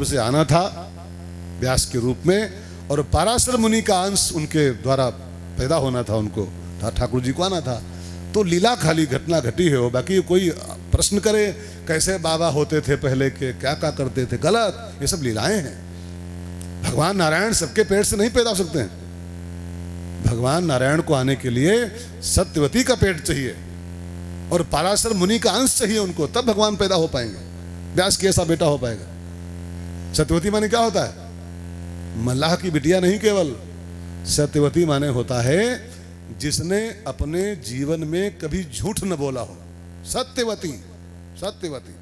से आना था व्यास के रूप में, और पराशर मुनि का अंश उनके द्वारा पैदा होना था, उनको ठाकुर जी को आना था। तो लीला खाली घटना घटी है वो, बाकी कोई प्रश्न करे कैसे बाबा होते थे पहले के, क्या क्या करते थे, गलत। ये सब लीलाएं हैं। भगवान नारायण सबके पेट से नहीं पैदा हो सकते हैं। भगवान नारायण को आने के लिए सत्यवती का पेट चाहिए और पराशर मुनि का अंश चाहिए उनको, तब भगवान पैदा हो पाएंगे। व्यास कैसा बेटा हो पाएगा? सत्यवती माने क्या होता है? मल्लाह की बिटिया नहीं केवल, सत्यवती माने होता है जिसने अपने जीवन में कभी झूठ न बोला हो। सत्यवती, सत्यवती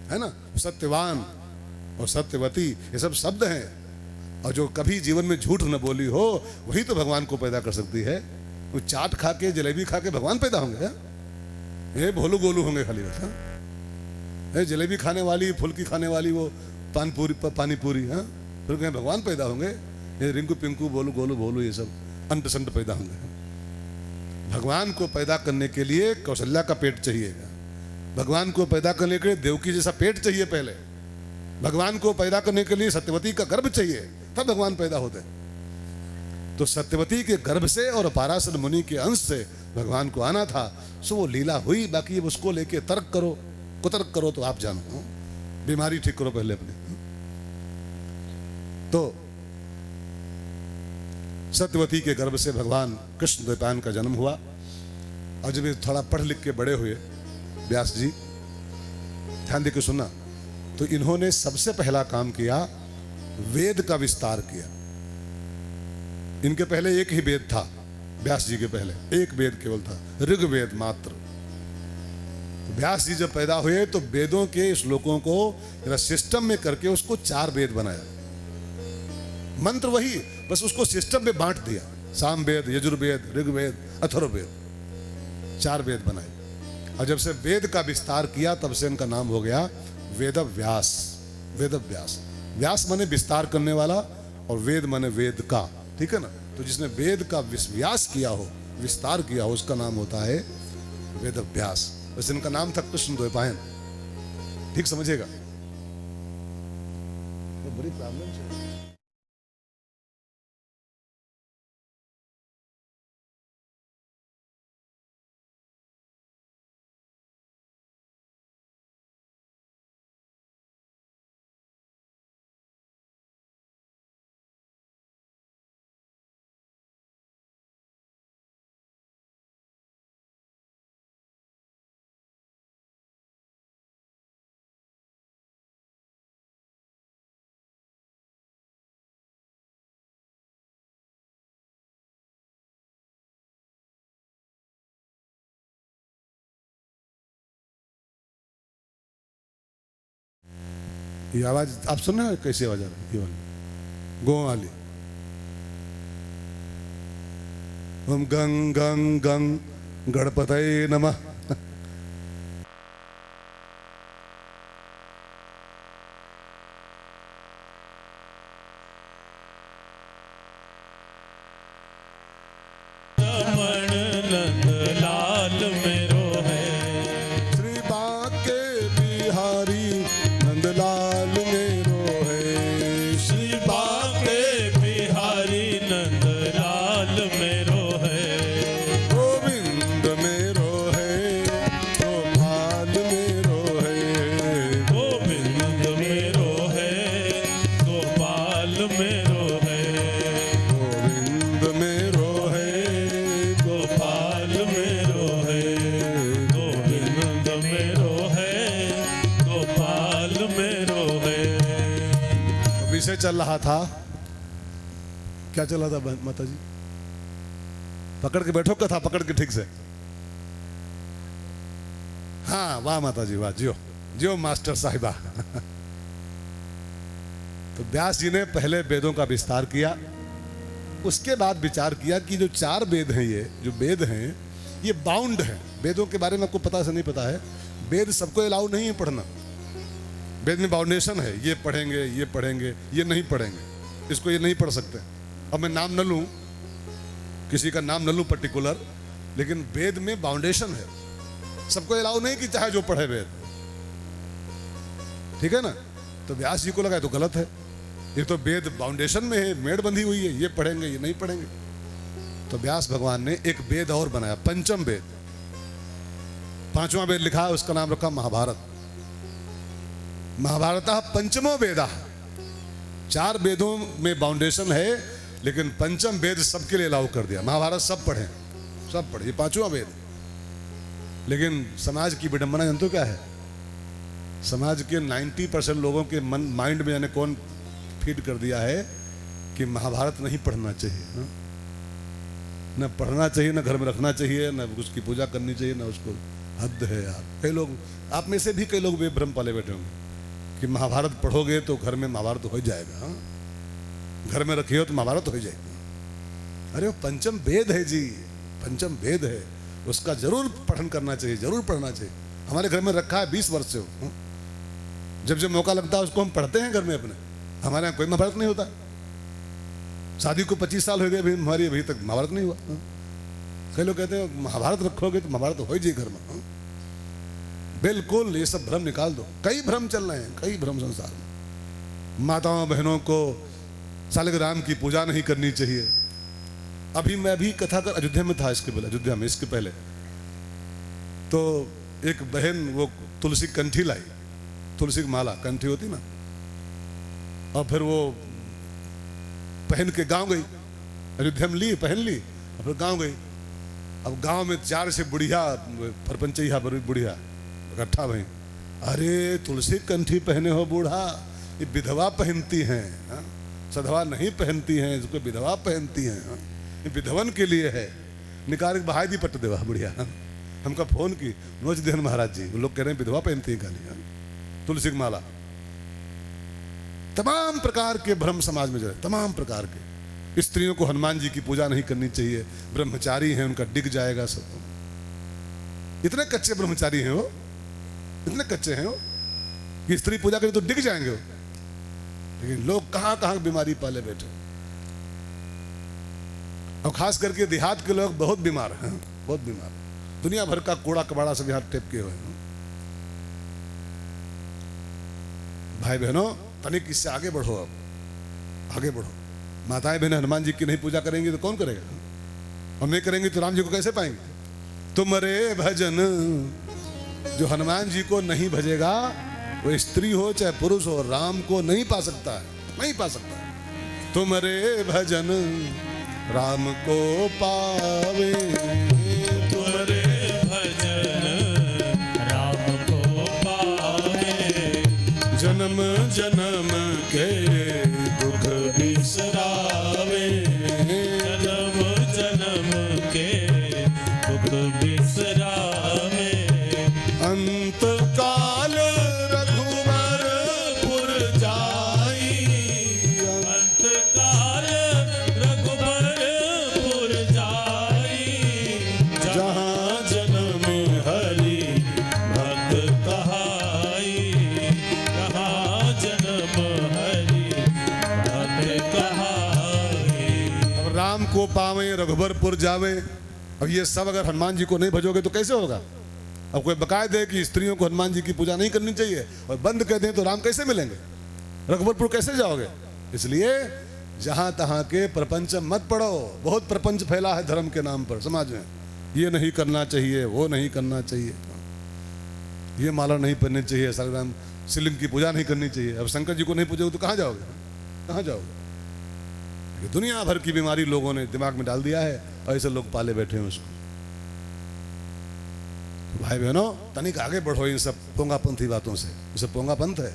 है ना, सत्यवान और सत्यवती ये सब शब्द हैं, और जो कभी जीवन में झूठ न बोली हो वही तो भगवान को पैदा कर सकती है। वो चाट खा के जलेबी खा के भगवान पैदा होंगे? ये भोलू गोलू होंगे खाली बस। जलेबी खाने वाली, फुल्की खाने वाली, वो पानी पूरी, हाँ, फिर कहीं भगवान पैदा होंगे? ये रिंकू पिंकू बोलू गोलू भोलू ये सब अंट संट पैदा होंगे। भगवान को पैदा करने के लिए कौशल्या का पेट चाहिए, भगवान को पैदा करने के लिए देवकी जैसा पेट चाहिए पहले, भगवान को पैदा करने के लिए सत्यवती का गर्भ चाहिए, तब भगवान पैदा होते हैं। तो सत्यवती के गर्भ से और पराशर मुनि के अंश से भगवान को आना था, सो वो लीला हुई। बाकी उसको लेके तर्क करो, कुतर्क करो तो आप जानो, बीमारी ठीक करो पहले अपने। तो सत्यवती के गर्भ से भगवान कृष्ण द्वैपायन का जन्म हुआ। और जब ये थोड़ा पढ़ लिख के बड़े हुए व्यास जी, ध्यान देकर सुनना, तो इन्होंने सबसे पहला काम किया, वेद का विस्तार किया। इनके पहले एक ही वेद था, व्यास जी के पहले एक वेद केवल था, ऋग्वेद मात्र। तो व्यास जी जब पैदा हुए तो वेदों के श्लोकों को सिस्टम में करके उसको 4 वेद बनाया। मंत्र वही, बस उसको सिस्टम में बांट दिया। सामवेद, यजुर्वेद, ऋग्वेद, अथर्ववेद, 4 वेद बनाए। और जब से वेद का विस्तार किया तब से इनका नाम हो गया वेदव्यास। वेदव्यास, व्यास माने विस्तार करने वाला और वेद माने वेद का, ठीक है ना। तो जिसने वेद का व्यास किया हो, विस्तार किया हो, उसका नाम होता है वेदव्यास। वैसे इनका नाम था कृष्ण द्वैपायन, ठीक समझेगा। तो बड़ी प्रॉब्लम है। ये आवाज आप सुन रहे हो? कैसी आवाज आ रही है? गो वाली। ओम गंग गंग गंग गणपतये नमः। चल रहा था, क्या चल रहा था माता जी? पकड़ के बैठो कथा, पकड़ के ठीक से। हाँ, वाह माता जी वाह, जियो जियो मास्टर साहिबा। तो व्यास जी ने पहले वेदों का विस्तार किया, उसके बाद विचार किया कि जो 4 वेद हैं, ये जो वेद हैं ये बाउंड है। वेदों के बारे में आपको पता से नहीं पता है, वेद सबको अलाउ नहीं है पढ़ना। वेद में बाउंडेशन है, ये पढ़ेंगे, ये पढ़ेंगे, ये नहीं पढ़ेंगे, इसको ये नहीं पढ़ सकते। अब मैं नाम न लूं, किसी का नाम न लूं पर्टिकुलर, लेकिन वेद में बाउंडेशन है। सबको अलाउ नहीं कि चाहे जो पढ़े वेद, ठीक है ना। तो व्यास जी को लगा तो गलत है, ये तो वेद फाउंडेशन में है, मेड़ बंधी हुई है, ये पढ़ेंगे ये नहीं पढ़ेंगे। तो व्यास भगवान ने एक वेद और बनाया, पंचम वेद, पांचवा वेद लिखा है, उसका नाम रखा महाभारत। महाभारतः पंचमो वेदा, 4 वेदों में फाउंडेशन है, लेकिन पंचम वेद सबके लिए लागू कर दिया। महाभारत सब पढ़े, सब पढ़े, ये 5वां वेद। लेकिन समाज की विडंबना जानते हो क्या है? समाज के 90% लोगों के मन माइंड में जाने कौन फीड कर दिया है कि महाभारत नहीं पढ़ना चाहिए, न पढ़ना चाहिए, न घर में रखना चाहिए, न उसकी पूजा करनी चाहिए, न उसको। हद है यार। कई लोग, आप में से भी कई लोग वे भ्रम पाले बैठे होंगे कि महाभारत पढ़ोगे तो घर में महाभारत हो जाएगा, हाँ? घर में रखिए तो महाभारत हो जाएगा। अरे वो पंचम वेद है जी, पंचम वेद है, उसका जरूर पठन करना चाहिए, जरूर पढ़ना चाहिए। हमारे घर में रखा है 20 वर्ष से, जब जब मौका लगता है उसको हम पढ़ते हैं घर में अपने। हमारे यहाँ कोई महाभारत नहीं होता, शादी को 25 साल हो गए, अभी हमारी अभी तक महाभारत नहीं हुआ। कई लोग कहते हैं महाभारत रखोगे तो महाभारत हो जाए घर में। बिल्कुल ये सब भ्रम निकाल दो। कई भ्रम चल रहे हैं, कई भ्रम संसार में। माताओं बहनों को सालिग्राम की पूजा नहीं करनी चाहिए। अभी मैं भी कथा कर अयोध्या में था, इसके पहले, अयोध्या में इसके पहले तो एक बहन वो तुलसी कंठी लाई, तुलसी की माला कंठी होती ना, और फिर वो पहन के गांव गई। अयोध्या में ली, पहन ली, और फिर गांव गई। अब गांव में 4 से बुढ़िया, परपंचैया बुढ़िया इकट्ठा भई, अरे तुलसी कंठी पहने हो बूढ़ा, ये विधवा पहनती हैं, हाँ? सधवा नहीं पहनती हैं, इसको विधवा पहनती हैं, हाँ? ये विधवन के लिए है। निकाल के बहाई दी पट देवा बुढ़िया। हमका फोन की नोच देहन महाराज जी, वो लोग कह रहे हैं विधवा पहनती है खाली, हाँ? तुलसी की माला। तमाम प्रकार के भ्रम समाज में जो है, तमाम प्रकार के। स्त्रियों को हनुमान जी की पूजा नहीं करनी चाहिए, ब्रह्मचारी हैं, उनका डिग जाएगा सब। इतने कच्चे ब्रह्मचारी हैं वो, इतने कच्चे हैं वो कि स्त्री पूजा करें तो डिग जाएंगे वो। लेकिन लोग कहां कहां बीमारी पाले बैठे, और खास करके देहात के लोग बहुत बीमार हैं, बहुत बीमार। दुनिया भर का कूड़ा कबाड़ा सब यहाँ टेप किए हुए हैं। भाई बहनों, तनिक इससे आगे बढ़ो, अब आगे बढ़ो। माताएं बहनें हनुमान जी की नहीं पूजा करेंगी तो कौन करेगा? और नहीं करेंगे तो राम जी को कैसे पाएंगे? तुमरे भजन, जो हनुमान जी को नहीं भजेगा वो स्त्री हो चाहे पुरुष हो, राम को नहीं पा सकता है, नहीं पा सकता है। तुमरे भजन राम को पावे, तुमरे भजन राम को पावे, जन्म जन्म के दुख बिसरावे, जन्म जन्म के दुख बिसरावे। अंत काल रघुवरपुर जाई, अंत काल रघुबरपुर जाई, जहाँ जन्म हरि भक्त कहाई, जहाँ जन्म हरि भक्त कहाई। अब राम को पावे, रघुवरपुर जावे। अब ये सब अगर हनुमान जी को नहीं भजोगे तो कैसे होगा? अब कोई बकाय दे कि स्त्रियों को हनुमान जी की पूजा नहीं करनी चाहिए और बंद कर दें तो राम कैसे मिलेंगे? रघुवरपुर कैसे जाओगे? इसलिए जहां तहां के प्रपंच मत पढ़ो। बहुत प्रपंच फैला है धर्म के नाम पर समाज में। ये नहीं करना चाहिए, वो नहीं करना चाहिए, ये माला नहीं पहननी चाहिए, सालिग्राम शिवलिंग की पूजा नहीं करनी चाहिए। अब शंकर जी को नहीं पूजोगे तो कहाँ जाओगे? कहाँ जाओगे? दुनिया भर की बीमारी लोगों ने दिमाग में डाल दिया है और ऐसे लोग पाले बैठे हैं उसको। तो भाई बहनों, तनिक आगे बढ़ो इन सब पोंगापंथी बातों से। ये पोंगा पंथ है,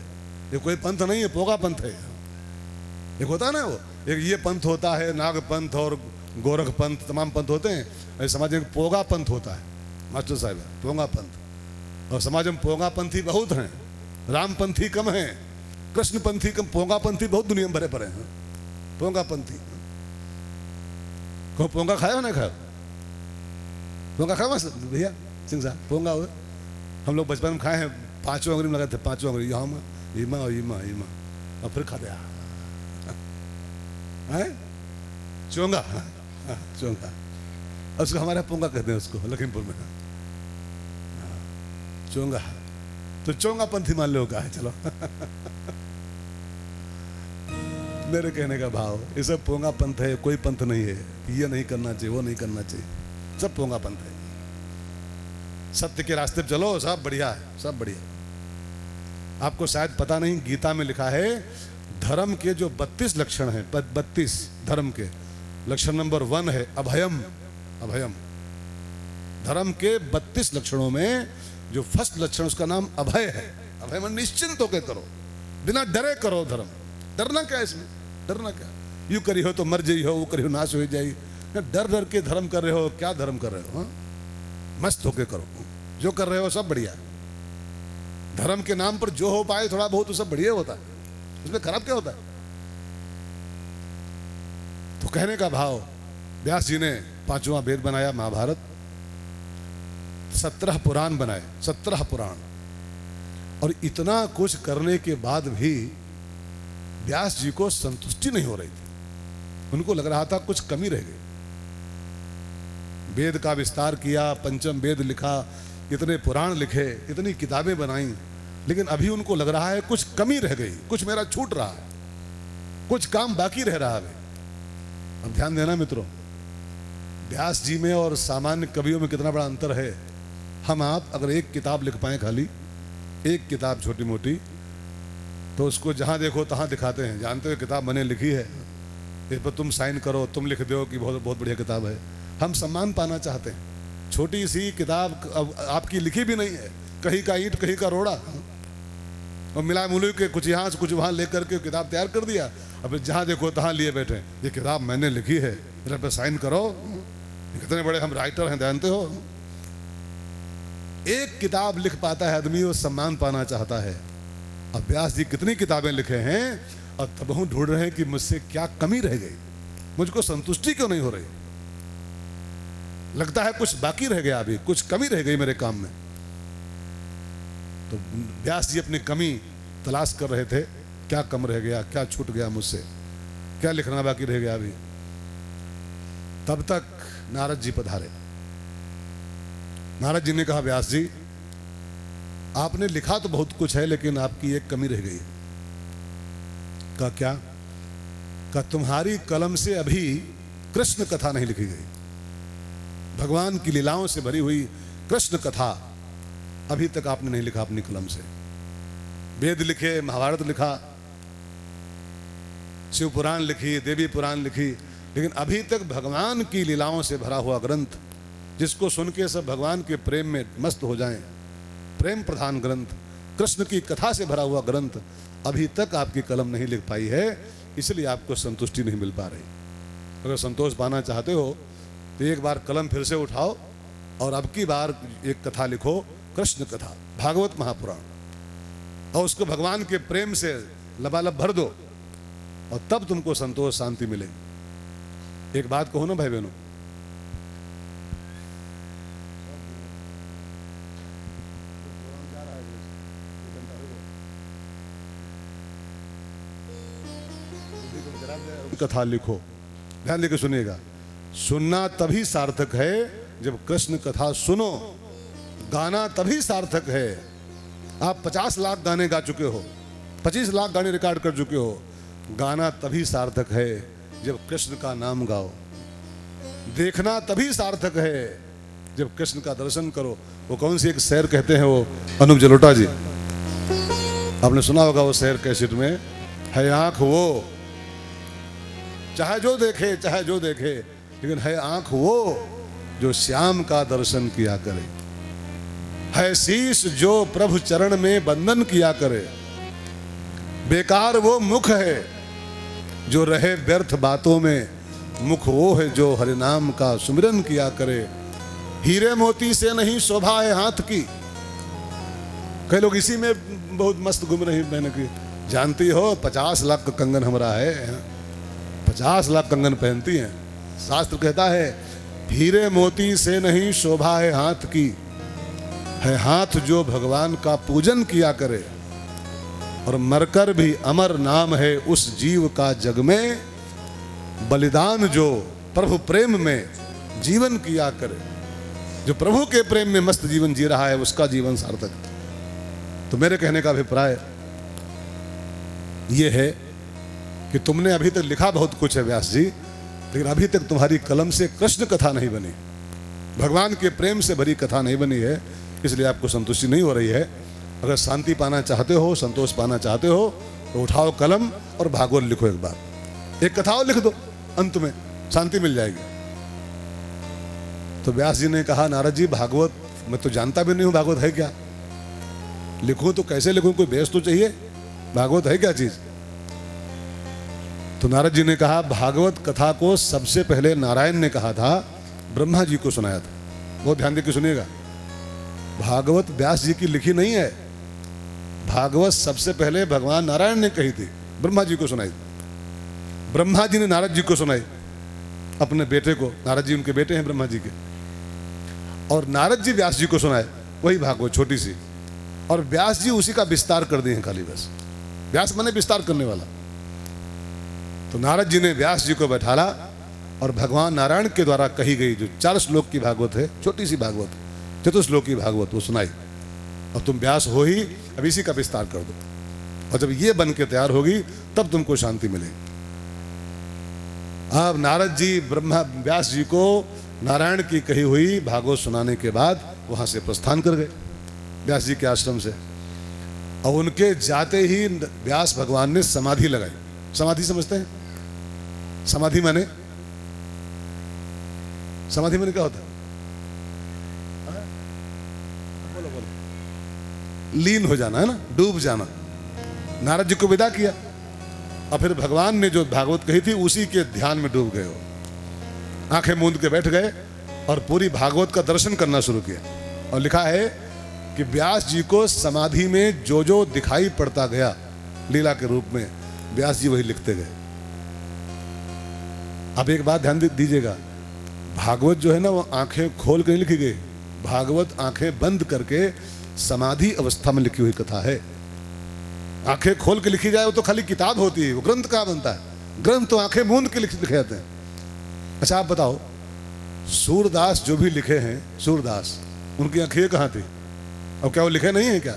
ये कोई पंथ नहीं है, पोंगा पंथ है। एक होता है ना वो, एक ये पंथ होता है, नाग पंथ और गोरख पंथ, तमाम पंथ होते हैं। ऐसे समाज में पोंगा पंथ होता है, मास्टर साहब, पोंगा पंथ। और समाज में पोंगा पंथी बहुत हैं, रामपंथी कम हैं, कृष्णपंथी कम, पोंगा पंथी बहुत दुनिया में भरे पड़े हैं। पोंगा पंथी को पोंगा खाया हो ना खाया? पोंगा खाया भैया सिंह साहब? पोंगा हो, हम लोग बचपन में खाए हैं, 5 अंगुली में लगाते, 5 अंगुली यहाँ में, ईमा और ईमा ईमा, और फिर खाते हैं चोंगा, चोंगा। उसको हमारे पोंगा कहते हैं उसको, लखीमपुर में चोंगा। तो चोंगा पंथी मान लो का है, चलो मेरे कहने का भाव, ये सब पोंगा पंथ है, कोई पंथ नहीं है कि ये नहीं करना चाहिए वो नहीं करना चाहिए, सब पोंगा पंथ है। सत्य के रास्ते पे चलो, सब बढ़िया है, सब बढ़िया। आपको शायद पता नहीं, गीता में लिखा है धर्म के जो 32 लक्षण हैं, 32 धर्म के, लक्षण नंबर 1 है अभयम। अभयम धर्म के 32 लक्षणों में जो फर्स्ट लक्षण उसका नाम अभय है। अभय मन निश्चिंत होकर करो, बिना डरे करो धर्म। डरना क्या है इसमें, डरना क्या, यूं करी हो तो मर जाई हो, वो करी हो नाश हो जाई, डर डर के धर्म कर रहे हो, क्या धर्म कर रहे हो? हाँ? मस्त होके करो, जो कर रहे हो सब बढ़िया। धर्म के नाम पर जो हो पाए थोड़ा बहुत तो सब बढ़िया होता है, उसमें खराब क्या होता है? तो कहने का भाव, व्यास जी ने 5वां वेद बनाया महाभारत, 17 पुराण बनाए, 17 पुराण, और इतना कुछ करने के बाद भी व्यास जी को संतुष्टि नहीं हो रही थी। उनको लग रहा था कुछ कमी रह गई। वेद का विस्तार किया, पंचम वेद लिखा, इतने पुराण लिखे, इतनी किताबें बनाई, लेकिन अभी उनको लग रहा है कुछ कमी रह गई, कुछ मेरा छूट रहा है, कुछ काम बाकी रह रहा है। अब ध्यान देना मित्रों, व्यास जी में और सामान्य कवियों में कितना बड़ा अंतर है। हम आप अगर एक किताब लिख पाए, खाली एक किताब छोटी मोटी, तो उसको जहाँ देखो तहाँ दिखाते हैं, जानते हो किताब मैंने लिखी है, इस पर तुम साइन करो, तुम लिख दो कि बहुत बहुत बढ़िया किताब है। हम सम्मान पाना चाहते हैं। छोटी सी किताब अब आपकी लिखी भी नहीं है, कहीं का ईंट कहीं का रोड़ा, और मिला मुलू के कुछ यहाँ से कुछ वहाँ लेकर के किताब तैयार कर दिया। अब जहाँ देखो तहाँ लिए बैठे, ये किताब मैंने लिखी है, मेरे पे साइन करो। कितने बड़े हम राइटर हैं, जानते हो। एक किताब लिख पाता है आदमी, वो सम्मान पाना चाहता है। अब व्यास जी कितनी किताबें लिखे हैं, और तब हम ढूंढ रहे हैं कि मुझसे क्या कमी रह गई, मुझको संतुष्टि क्यों नहीं हो रही, लगता है कुछ बाकी रह गया, अभी कुछ कमी रह गई मेरे काम में। तो व्यास जी अपनी कमी तलाश कर रहे थे, क्या कम रह गया, क्या छूट गया मुझसे, क्या लिखना बाकी रह गया अभी। तब तक नारद जी पधारे। नारद जी ने कहा, व्यास जी आपने लिखा तो बहुत कुछ है, लेकिन आपकी एक कमी रह गई। का क्या? का तुम्हारी कलम से अभी कृष्ण कथा नहीं लिखी गई, भगवान की लीलाओं से भरी हुई कृष्ण कथा अभी तक आपने नहीं लिखा अपनी कलम से। वेद लिखे, महाभारत लिखा, शिव पुराण लिखी, देवी पुराण लिखी, लेकिन अभी तक भगवान की लीलाओं से भरा हुआ ग्रंथ, जिसको सुन के सब भगवान के प्रेम में मस्त हो जाएं, प्रेम प्रधान ग्रंथ, कृष्ण की कथा से भरा हुआ ग्रंथ अभी तक आपकी कलम नहीं लिख पाई है, इसलिए आपको संतुष्टि नहीं मिल पा रही। अगर संतोष पाना चाहते हो तो एक बार कलम फिर से उठाओ और अब की बार एक कथा लिखो, कृष्ण कथा, भागवत महापुराण, और उसको भगवान के प्रेम से लबालब भर दो, और तब तुमको संतोष शांति मिलेगी। एक बात कहो ना भाई बहनों, कथा लिखो, ध्यान देकर सुनिएगा। सुनना तभी सार्थक है जब कृष्ण कथा सुनो, गाना तभी सार्थक है। आप 50 लाख गाने गा चुके हो, 25 लाख गाने रिकॉर्ड कर चुके हो, गाना तभी सार्थक है जब कृष्ण का नाम गाओ। देखना तभी सार्थक है जब कृष्ण का दर्शन करो। वो कौन सी एक शेर कहते हैं, वो अनूप जलोटा जी, आपने सुना होगा वो शेर कैसेट में, है आंख वो चाहे जो देखे, चाहे जो देखे, लेकिन है आंख वो जो श्याम का दर्शन किया करे, है शीश जो प्रभु चरण में बंधन किया करे, बेकार वो मुख है जो रहे व्यर्थ बातों में, मुख वो है जो हरि नाम का सुमिरन किया करे। हीरे मोती से नहीं शोभा है हाथ की, कई लोग इसी में बहुत मस्त घूम रही बहन की, जानती हो 50 लाख का कंगन हमारा है, 50 लाख कंगन पहनती हैं। शास्त्र कहता है हीरे मोती से नहीं शोभा है हाथ की, है हाथ जो भगवान का पूजन किया करे, और मरकर भी अमर नाम है उस जीव का जग में, बलिदान जो प्रभु प्रेम में जीवन किया करे। जो प्रभु के प्रेम में मस्त जीवन जी रहा है उसका जीवन सार्थक। तो मेरे कहने का अभिप्राय ये है कि तुमने अभी तक लिखा बहुत कुछ है व्यास जी, लेकिन अभी तक तुम्हारी कलम से कृष्ण कथा नहीं बनी, भगवान के प्रेम से भरी कथा नहीं बनी है, इसलिए आपको संतुष्टि नहीं हो रही है। अगर शांति पाना चाहते हो, संतोष पाना चाहते हो, तो उठाओ कलम और भागवत लिखो। एक बार एक कथा और लिख दो, अंत में शांति मिल जाएगी। तो व्यास जी ने कहा, नारद जी भागवत मैं तो जानता भी नहीं हूं भागवत है क्या, लिखूं तो कैसे लिखूं, कोई बेस तो चाहिए, भागवत है क्या चीज। तो नारद जी ने कहा, भागवत कथा को सबसे पहले नारायण ने कहा था, ब्रह्मा जी को सुनाया था। बहुत ध्यान देकर सुनिएगा, भागवत व्यास जी की लिखी नहीं है, भागवत सबसे पहले भगवान नारायण ने कही थी, ब्रह्मा जी को सुनाई। ब्रह्मा जी ने नारद जी को सुनाई, अपने बेटे को, नारद जी उनके बेटे हैं ब्रह्मा जी के, और नारद जी व्यास जी को सुनाए, वही भागवत छोटी सी, और व्यास जी उसी का विस्तार कर दिए हैं खाली, बस व्यास माने विस्तार करने वाला। तो नारद जी ने व्यास जी को बैठाला और भगवान नारायण के द्वारा कही गई जो 4 श्लोक की भागवत है, छोटी सी भागवत, चतुश्लोक की भागवत, वो सुनाई। और तुम व्यास हो ही, अब इसी का विस्तार कर दो, और जब ये बन के तैयार होगी तब तुमको शांति मिलेगी। अब नारद जी ब्रह्मा व्यास जी को नारायण की कही हुई भागवत सुनाने के बाद वहां से प्रस्थान कर गए व्यास जी के आश्रम से, और उनके जाते ही व्यास भगवान ने समाधि लगाई। समाधि समझते हैं? समाधि माने, समाधि माने क्या होता है? बोलो बोलो। लीन हो जाना है ना, डूब जाना। नारद जी को विदा किया और फिर भगवान ने जो भागवत कही थी उसी के ध्यान में डूब गए हो, आंखें मूंद के बैठ गए और पूरी भागवत का दर्शन करना शुरू किया। और लिखा है कि व्यास जी को समाधि में जो जो दिखाई पड़ता गया लीला के रूप में, व्यास जी वही लिखते गए। अब एक बात ध्यान दीजिएगा, भागवत जो है ना वो आंखें खोल के नहीं लिखी गई, भागवत आंखें बंद करके समाधि अवस्था में लिखी हुई कथा है। आंखें खोल के लिखी जाए वो तो खाली किताब होती है, वो ग्रंथ कहाँ बनता है? ग्रंथ तो आंखें मूंद के लिखे जाते हैं। अच्छा आप बताओ, सूरदास जो भी लिखे हैं, सूरदास, उनकी आंखें कहाँ थी? और क्या वो लिखे नहीं है क्या?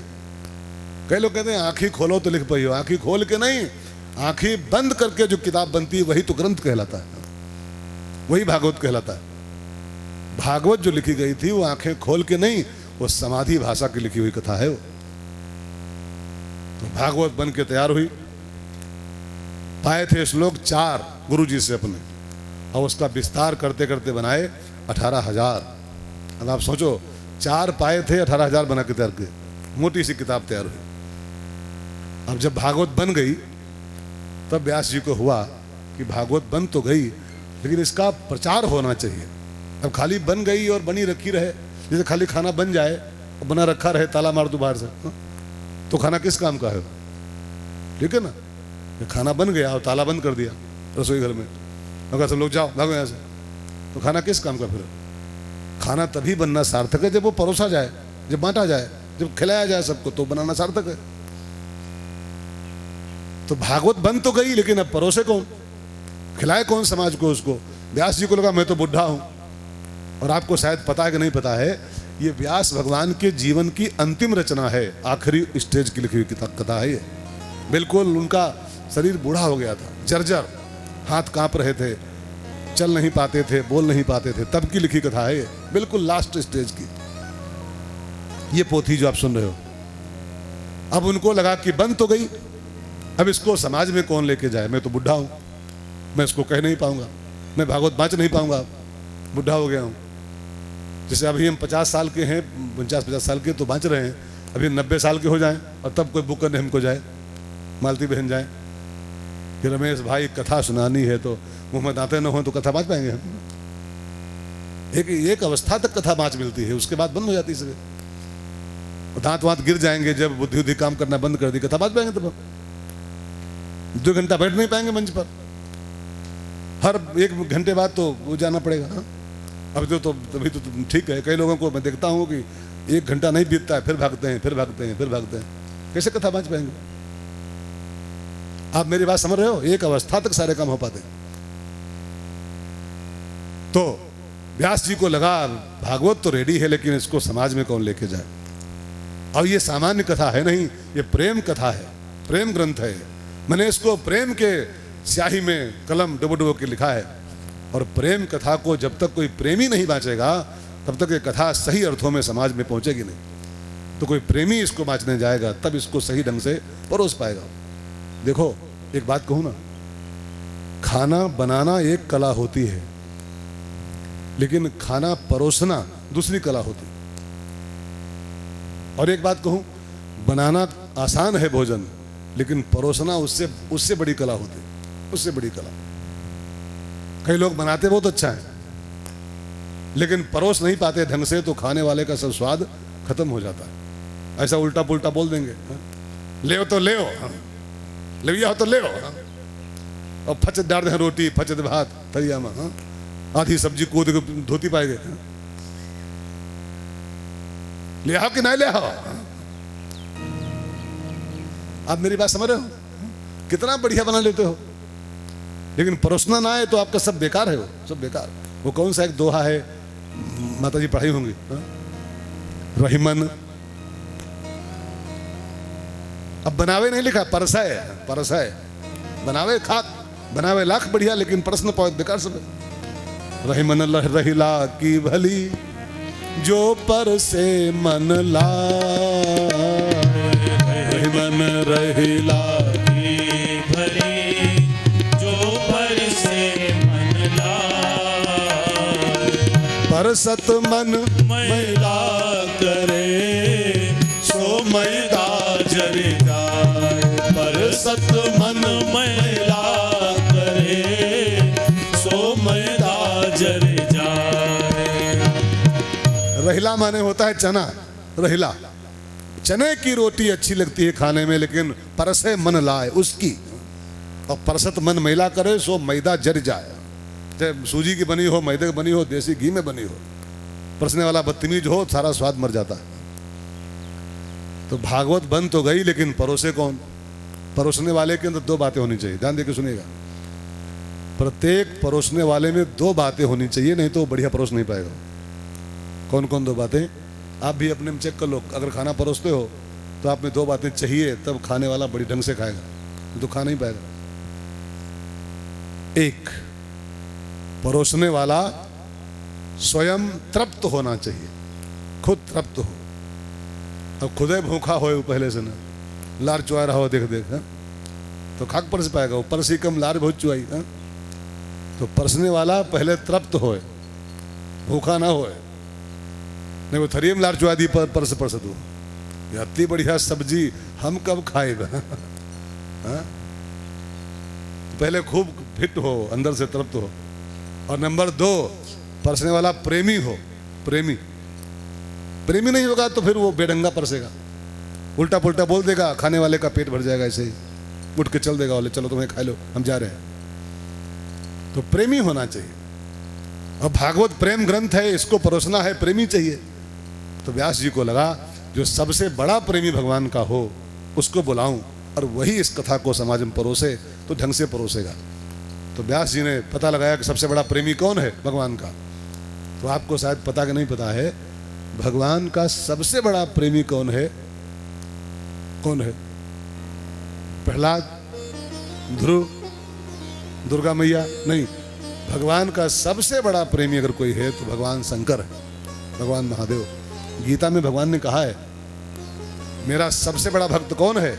कई लोग कहते हैं आंखें खोलो तो लिख पाई हो, आंखें खोल के नहीं, आंखें बंद करके जो किताब बनती है वही तो ग्रंथ कहलाता है, वही भागवत कहलाता है। भागवत जो लिखी गई थी वो आंखें खोल के नहीं, वो समाधि भाषा की लिखी हुई कथा है वो। तो भागवत बन के तैयार हुई, पाए थे श्लोक 4 गुरु जी से अपने, और उसका विस्तार करते करते बनाए 18,000। अब आप सोचो, 4 पाए थे, 18,000 बना के तैयार किए, मोटी सी किताब तैयार हुई। अब जब भागवत बन गई तब व्यास जी को हुआ कि भागवत बन तो गई, लेकिन इसका प्रचार होना चाहिए। अब खाली बन गई और बनी रखी रहे, जैसे खाली खाना बन जाए और बना रखा रहे, ताला मार दो बाहर से, तो खाना किस काम का है? ठीक है ना, खाना बन गया और ताला बंद कर दिया रसोई घर में, अगर सब लोग जाओ भागो यहाँ से, तो खाना किस काम का? फिर खाना तभी बनना सार्थक है जब वो परोसा जाए, जब बांटा जाए, जब खिलाया जाए सबको, तो बनाना सार्थक है। तो भागवत बन तो गई, लेकिन अब परोसे कौन, खिलाए कौन समाज को? उसको व्यास जी को लगा मैं तो बुढ़ा हूं, और आपको शायद पता है कि नहीं पता है, ये व्यास भगवान के जीवन की अंतिम रचना है, आखिरी स्टेज की लिखी हुई कथा है ये। बिल्कुल उनका शरीर बूढ़ा हो गया था, जर्जर, हाथ कांप रहे थे, चल नहीं पाते थे, बोल नहीं पाते थे, तब की लिखी कथा है ये, बिल्कुल लास्ट स्टेज की ये पोथी जो आप सुन रहे हो। अब उनको लगा कि बन तो गई, अब इसको समाज में कौन लेके जाए? मैं तो बुढ़ा हूं, मैं इसको कह नहीं पाऊंगा, मैं भागवत बाँच नहीं पाऊंगा, बुढ़ा हो गया हूं। जैसे अभी हम 50 साल के हैं, 50 साल के तो बाँच रहे हैं, अभी 90 साल के हो जाएं और तब कोई बुक करने हमको जाए, मालती बहन जाए कि रमेश भाई कथा सुनानी है, तो मुँह में दांते न हो तो कथा बाँच पाएंगे हम? एक अवस्था तक कथा बाँच मिलती है, उसके बाद बंद हो जाती है। दांत वांत गिर जाएंगे, जब बुद्धि बुद्धि काम करना बंद कर दी, कथा बाँच पाएंगे? तब 2 घंटा बैठ नहीं पाएंगे मंच पर, हर 1 घंटे बाद तो वो जाना पड़ेगा। हाँ? अब तो तभी तो ठीक है, कई लोगों को मैं देखता हूँ कि 1 घंटा नहीं बीतता है, फिर भागते हैं, फिर भागते हैं, फिर भागते हैं, कैसे कथा बाँच पाएंगे? आप मेरी बात समझ रहे हो? एक अवस्था तक सारे काम हो पाते। तो व्यास जी को लगा भागवत तो रेडी है, लेकिन इसको समाज में कौन लेके जाए? और ये सामान्य कथा है नहीं, ये प्रेम कथा है, प्रेम ग्रंथ है। मैंने इसको प्रेम के स्याही में कलम डुबो डुबो के लिखा है। और प्रेम कथा को जब तक कोई प्रेमी नहीं बाँचेगा तब तक ये कथा सही अर्थों में समाज में पहुंचेगी नहीं। तो कोई प्रेमी इसको बाँचने जाएगा तब इसको सही ढंग से परोस पाएगा। देखो एक बात कहूँ ना, खाना बनाना एक कला होती है, लेकिन खाना परोसना दूसरी कला होती है। और एक बात कहूँ, बनाना आसान है भोजन, लेकिन परोसना उससे बड़ी कला होती है, उससे बड़ी कला। कई लोग बनाते बहुत अच्छा है, लेकिन परोस नहीं पाते ढंग से, तो खाने वाले का सब स्वाद खत्म हो जाता है। ऐसा उल्टा पुल्टा बोल देंगे, ले तो ले, ले हो तो ले, और फचत डाल दे रोटी, फचत भात थरिया में, आधी सब्जी कूद के धोती पाएंगे। ले आओ कि नहीं ले आओ? आप मेरी बात समझ रहे हो? कितना बढ़िया बना लेते हो, लेकिन परोसना ना आए तो आपका सब बेकार है, वो सब बेकार। वो कौन सा एक दोहा है, माता जी पढ़ाई होंगी, रहीमन, अब बनावे नहीं लिखा, परसाए, परसाए, बनावे खाक, बनावे लाख बढ़िया, लेकिन प्रश्न पाओ बेकार सब। रहीमन रहीला की भली जो पर से मन ला, रहीमन रहीला की भली जो पर से मन लाए, परसत मन मैला करे सो मैदा जर जाए, परसत मन मैला करे सो मैदा जर जाए। रहिला माने होता है चना, रहिला, चने की रोटी अच्छी लगती है खाने में, लेकिन परसे मन लाए उसकी, और परसत मन मैला करे सो मैदा जर जाए। चाहे सूजी की बनी हो, मैदे की बनी हो, देसी घी में बनी हो, परसने वाला बदतमीज हो, सारा स्वाद मर जाता है। तो भागवत बन तो गई, लेकिन परोसे कौन? परोसने वाले के अंदर दो बातें होनी चाहिए, ध्यान देके सुनिएगा। प्रत्येक परोसने वाले में दो बातें होनी चाहिए, नहीं तो बढ़िया परोस नहीं पाएगा। कौन कौन दो बातें? आप भी अपने में चेक कर लो। अगर खाना परोसते हो तो आप में दो बातें चाहिए, तब खाने वाला बड़ी ढंग से खाएगा, तो खा नहीं पाएगा। एक, परोसने वाला स्वयं तृप्त होना चाहिए, खुद तृप्त हो। अब खुदे भूखा हो पहले से ना, लार चुआ रहा हो देख देख, तो खाक परस पाएगा? वो परसी कम लार बहुत चुआई। तो परसने वाला पहले तृप्त होए, भूखा ना होए। नहीं वो थरिये में लार चुआ दी परस परस तू, इतनी बढ़िया सब्जी हम कब खाएगा? पहले खूब फिट हो, अंदर से तृप्त हो। और नंबर दो, परसने वाला प्रेमी हो। प्रेमी, प्रेमी नहीं होगा तो फिर वो बेढंगा परसेगा, उल्टा पुल्टा बोल देगा, खाने वाले का पेट भर जाएगा, ऐसे ही उठ के चल देगा, बोले चलो तुम्हें खा लो, हम जा रहे हैं। तो प्रेमी होना चाहिए। अब भागवत प्रेम ग्रंथ है, इसको परोसना है, प्रेमी चाहिए। तो व्यास जी को लगा जो सबसे बड़ा प्रेमी भगवान का हो उसको बुलाऊं, और वही इस कथा को समाज में परोसे, तो ढंग से परोसेगा। तो व्यास जी ने पता लगाया कि सबसे बड़ा प्रेमी कौन है भगवान का। तो आपको शायद पता कि नहीं पता है, भगवान का सबसे बड़ा प्रेमी कौन है? कौन है? प्रहलाद, ध्रुव, दुर्गा मैया? नहीं, भगवान का सबसे बड़ा प्रेमी अगर कोई है तो भगवान शंकर है, भगवान महादेव। गीता में भगवान ने कहा है, मेरा सबसे बड़ा भक्त कौन है?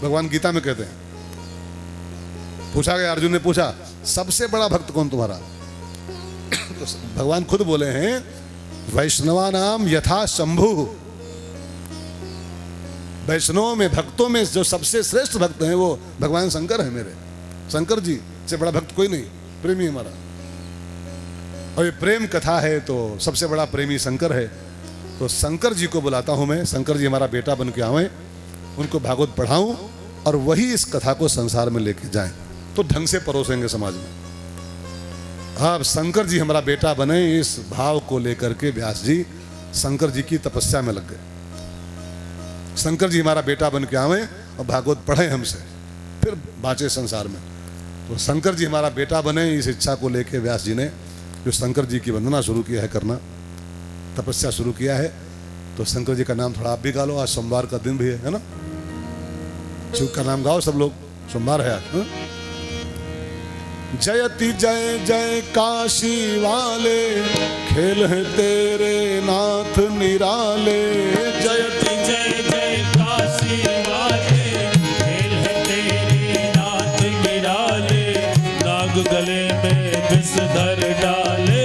भगवान गीता में कहते हैं। पूछा गया, अर्जुन ने पूछा, सबसे बड़ा भक्त कौन तुम्हारा? तो भगवान खुद बोले हैं, वैष्णवा नाम यथा शंभु। वैष्णव में, भक्तों में जो सबसे श्रेष्ठ भक्त हैं वो भगवान शंकर है मेरे। शंकर जी से बड़ा भक्त कोई नहीं, प्रेमी हमारा। और ये प्रेम कथा है तो सबसे बड़ा प्रेमी शंकर है। तो शंकर जी को बुलाता हूं मैं, शंकर जी हमारा बेटा बन के आवे, उनको भागवत पढ़ाऊं, और वही इस कथा को संसार में लेके जाएं, तो ढंग से परोसेंगे समाज में। अब शंकर जी हमारा बेटा बने, इस भाव को लेकर के व्यास जी शंकर जी की तपस्या में लग गए। शंकर जी हमारा बेटा बन के आवे और भागवत पढ़े हमसे, फिर बाँचे संसार में। तो शंकर जी हमारा बेटा बने, इस इच्छा को लेके व्यास जी ने जो शंकर जी की वंदना शुरू किया है करना, तपस्या शुरू किया है। तो शंकर जी का नाम थोड़ा आप भी गा लो, आज सोमवार का दिन भी है ना? शिव का नाम गाओ सब लोग, सोमवार है आज। जयति जय जय काशी वाले, खेल है तेरे नाथ निराले। जयति जय जय काशी वाले, खेल है तेरे नाथ निराले। नाग गले में विषधर डाले,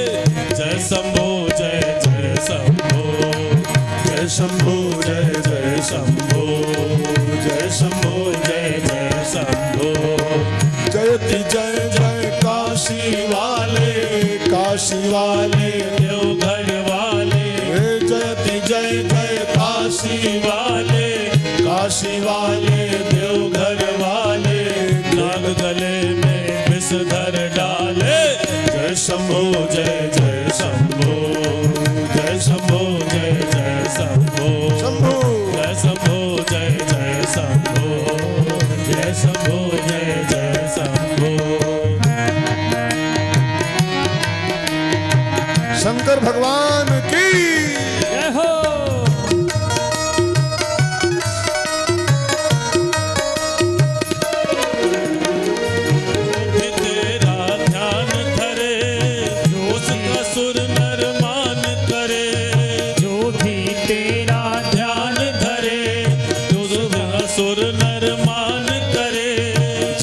जय शंभो जय जय शंभो। जय शंभो जय जय शंभो, जय शंभो जय जय शंभो। जयति जय जय काशी वाले, काशी वाले देवघर वाले। जयति जय जय काशी वाले, काशी वाले देवघर वाले। नाग गले में विषधर डाले, जय शंभो जय जय शंभो। जय शंभो जय जय शंभो। शंभो जय शंभो जय जय शंभो। जय शंभो जय जय शंभो। शंकर भगवान की जय हो। तेरा ध्यान धरे, उसका सुर नर मान करे। जो भी तेरा ध्यान धरे, उसका सुर नर मान करे।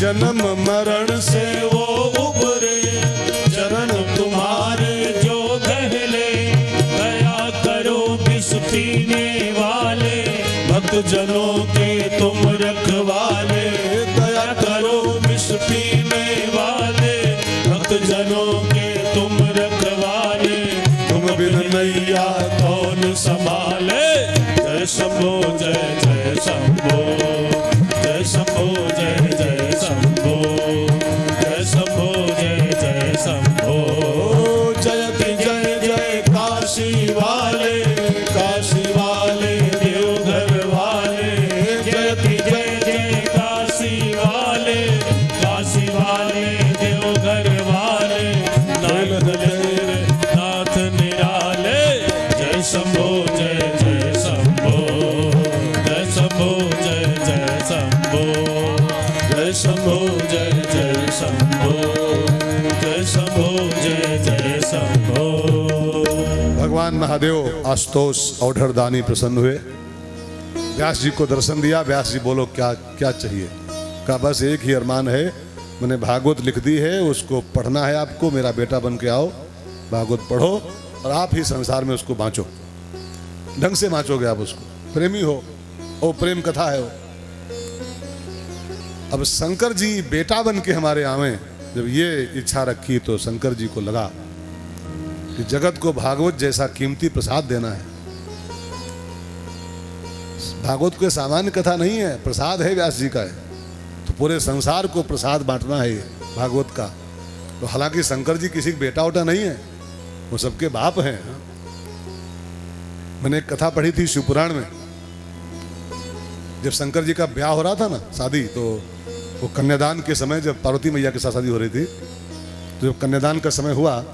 जन्म मरण से वो उबरे, चरण तुम्हारे जो गहले। दया करो विष पीने वाले, भक्त जनों के तुम रखवाले। दया करो विष पीने वाले, भक्त जनों के तुम रखवाले। तुम बिन नैया कौन संभाले। जय शंभो जय जय शंभो। जय शंभो जय जय शंभो। जय शंभो जय जय शंभो। जयति जय जय काशी वाले, काशी वाले देवघर वाले। जयति जय जय काशी वाले, काशी वाले देवघर वाले। नाग गले नाथ निराले, जय शंभो जय जय शंभो। जय शंभो जय जय शंभो। जय शंभो जय जय शंभो। जय शंभो जय जय शंभो। भगवान महादेव आशुतोष औढ़रदानी प्रसन्न हुए, व्यास जी को दर्शन दिया। व्यास जी बोलो क्या क्या चाहिए? कहा बस एक ही अरमान है, मैंने भागवत लिख दी है, उसको पढ़ना है आपको। मेरा बेटा बन के आओ, भागवत पढ़ो और आप ही संसार में उसको बांचो। ढंग से बांचोगे आप उसको, प्रेमी हो, वो प्रेम कथा है वो। अब शंकर जी बेटा बन के हमारे आवे, जब ये इच्छा रखी तो शंकर जी को लगा कि जगत को भागवत जैसा कीमती प्रसाद देना है। भागवत कोई सामान्य कथा नहीं है, प्रसाद है, व्यास जी का है, तो पूरे संसार को प्रसाद बांटना है ये भागवत का। तो हालांकि शंकर जी किसी का बेटा उटा नहीं है, वो सबके बाप हैं। मैंने एक कथा पढ़ी थी शिवपुराण में, जब शंकर जी का ब्याह हो रहा था ना, शादी, तो वो कन्यादान के समय जब पार्वती मैया के साथ शादी हो रही थी, तो जब कन्यादान का समय हुआ,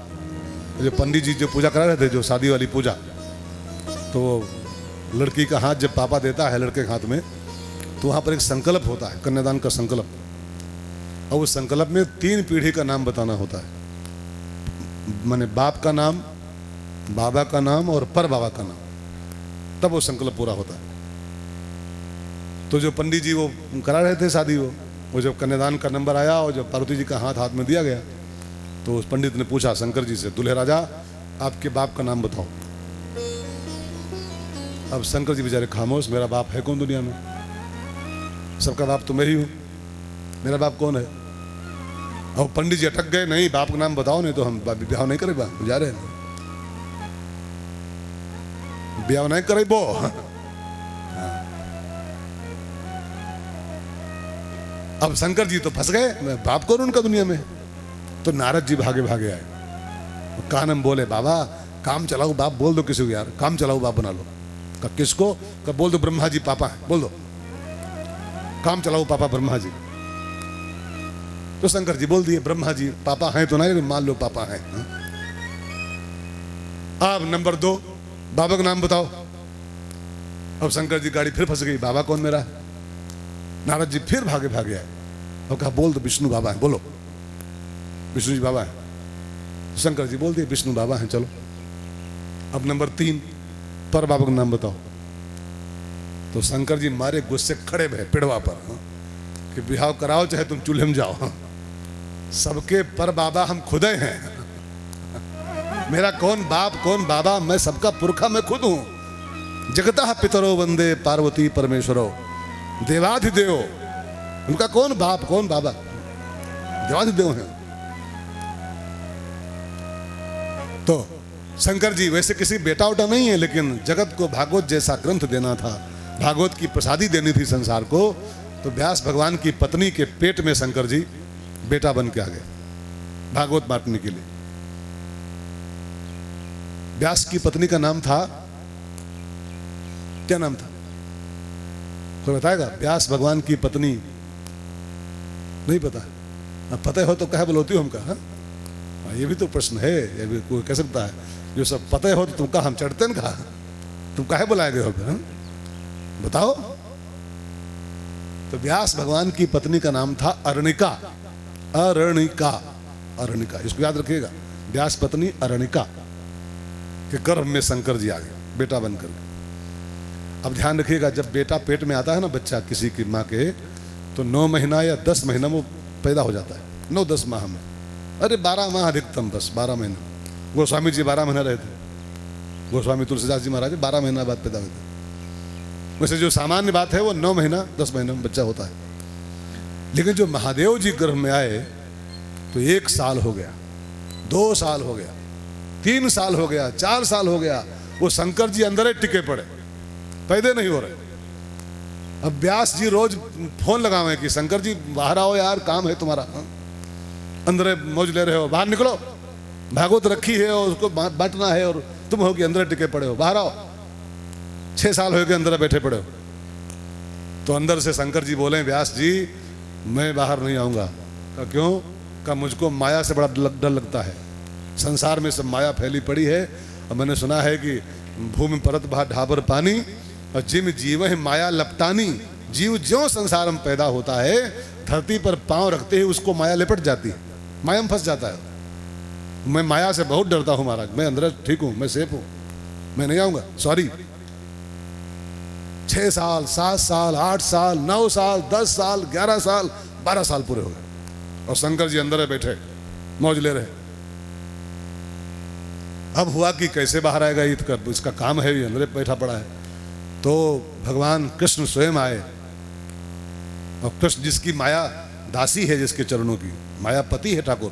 जो पंडित जी जो पूजा करा रहे थे, जो शादी वाली पूजा, तो लड़की का हाथ जब पापा देता है लड़के के हाथ में, तो वहाँ पर एक संकल्प होता है, कन्यादान का संकल्प। और उस संकल्प में 3 पीढ़ी का नाम बताना होता है, माने बाप का नाम, बाबा का नाम और पर बाबा का नाम, तब वो संकल्प पूरा होता है। तो जो पंडित जी वो करा रहे थे शादी, वो जब कन्यादान का नंबर आया और जब पार्वती जी का हाथ में दिया गया, तो उस पंडित ने पूछा शंकर जी से, दूल्हे राजा आपके बाप का नाम बताओ। अब शंकर जी बेचारे खामोश, मेरा बाप है कौन दुनिया में, सबका बाप तो मैं ही हूँ, मेरा बाप कौन है? और पंडित जी अटक गए, नहीं बाप का नाम बताओ, नहीं तो हम ब्याह नहीं करे, जा रहे हैं ब्याह नहीं करे बो। अब शंकर जी तो फंस गए, मैं बाप कौन उनका दुनिया में? तो नारद जी भागे भागे आए, कानम बोले बाबा काम चलाओ बाप बोल दो किसी को, यार काम चलाओ बाप बना लो। का किसको? का बोल दो ब्रह्मा जी पापा है, बोल दो काम चलाओ पापा ब्रह्मा जी। तो शंकर जी बोल दिए ब्रह्मा जी पापा हैं तो नहीं, मान लो पापा हैं। अब नंबर 2 बाबा का नाम बताओ। अब शंकर जी गाड़ी फिर फंस गई, बाबा कौन मेरा है? नारद जी फिर भागे भागे आए और कहा बोल दो विष्णु बाबा है, बोलो। विष्णु जी बाबा हैं। शंकर जी बोल दिए विष्णु बाबा हैं, चलो। अब नंबर 3, पर बाबा का नाम बताओ। तो शंकर जी मारे गुस्से खड़े भे पिड़वा पर, हाँ, कि बिहाव कराओ चाहे तुम चूल्हे में जाओ, हाँ। सबके पर बाबा हम खुद ही हैं। मेरा कौन बाप कौन बाबा, मैं सबका पुरखा, मैं खुद हूं। जगतः पितरो वंदे पार्वती परमेश्वरो देवाधिदेव। उनका कौन बाप कौन बाबा, देवाधिदेव हैं। तो शंकर जी वैसे किसी बेटा उटा नहीं है, लेकिन जगत को भागवत जैसा ग्रंथ देना था, भागवत की प्रसादी देनी थी संसार को। तो व्यास भगवान की पत्नी के पेट में शंकर जी बेटा बन के आ गए भागवत बांटने के लिए। व्यास की पत्नी का नाम था, क्या नाम था, कोई बताएगा? व्यास भगवान की पत्नी नहीं पता? अब पता हो तो कहे बोलती हो हमका, हाँ? ये भी तो प्रश्न है, ये भी कोई कह सकता है। जो सब पता हो तो तुम कहा हम चढ़ते न, कहा तुम काहे बुलाए गए हो फिर, हाँ? बताओ। तो व्यास भगवान की पत्नी का नाम था अरणिका। अरणिका, अरणिका, इसको याद रखिएगा। व्यास पत्नी अरणिका के गर्भ में शंकर जी आ गए बेटा बनकर। अब ध्यान रखिएगा, जब बेटा पेट में आता है ना बच्चा किसी की माँ के, तो 9 महीना या 10 महीना में पैदा हो जाता है, 9-10 माह में। अरे 12 माह अधिकतम, बस 12 महीना। गोस्वामी जी 12 महीना रहे थे, गोस्वामी तुलसीदास जी महाराज 12 महीना बाद पैदा हुए थे। वैसे जो सामान्य बात है वो 9 महीना 10 महीना में बच्चा होता है। लेकिन जो महादेव जी गर्भ में आए तो 1 साल हो गया, 2 साल हो गया, 3 साल हो गया, 4 साल हो गया, वो शंकर जी अंदर ही टिके पड़े, पैदे नहीं हो रहे। अब व्यास जी रोज फोन लगावे कि शंकर जी बाहर आओ यार, काम है तुम्हारा, हाँ? अंदर मौज ले रहे हो, बाहर निकलो, भागवत रखी है और उसको बांटना है, और तुम हो कि अंदर टिके पड़े हो, बाहर आओ। 6 साल हो गए अंदर बैठे पड़े हो। तो अंदर से शंकर जी बोले, व्यास जी मैं बाहर नहीं आऊंगा। का क्यों? का मुझको माया से बड़ा डर लगता है। संसार में सब माया फैली पड़ी है, और मैंने सुना है कि भूमि परत भा ढाबर पानी, और जिम जीव है माया लपटानी। जीव ज्यों संसार में पैदा होता है, धरती पर पांव रखते ही उसको माया लिपट जाती है, माया में फंस जाता है। मैं माया से बहुत डरता हूं महाराज, मैं अंदर ठीक हूं, मैं सेफ हूं, मैं नहीं आऊंगा, सॉरी। 6 साल, 7 साल, 8 साल, 9 साल, 10 साल, 11 साल, 12 साल पूरे हो गए, और शंकर जी अंदर बैठे मौज ले रहे। अब हुआ कि कैसे बाहर आएगा, ये तो इसका काम है, ये अंदर बैठा पड़ा है। तो भगवान कृष्ण स्वयं आए, और कृष्ण जिसकी माया दासी है, जिसके चरणों की मायापति है ठाकुर,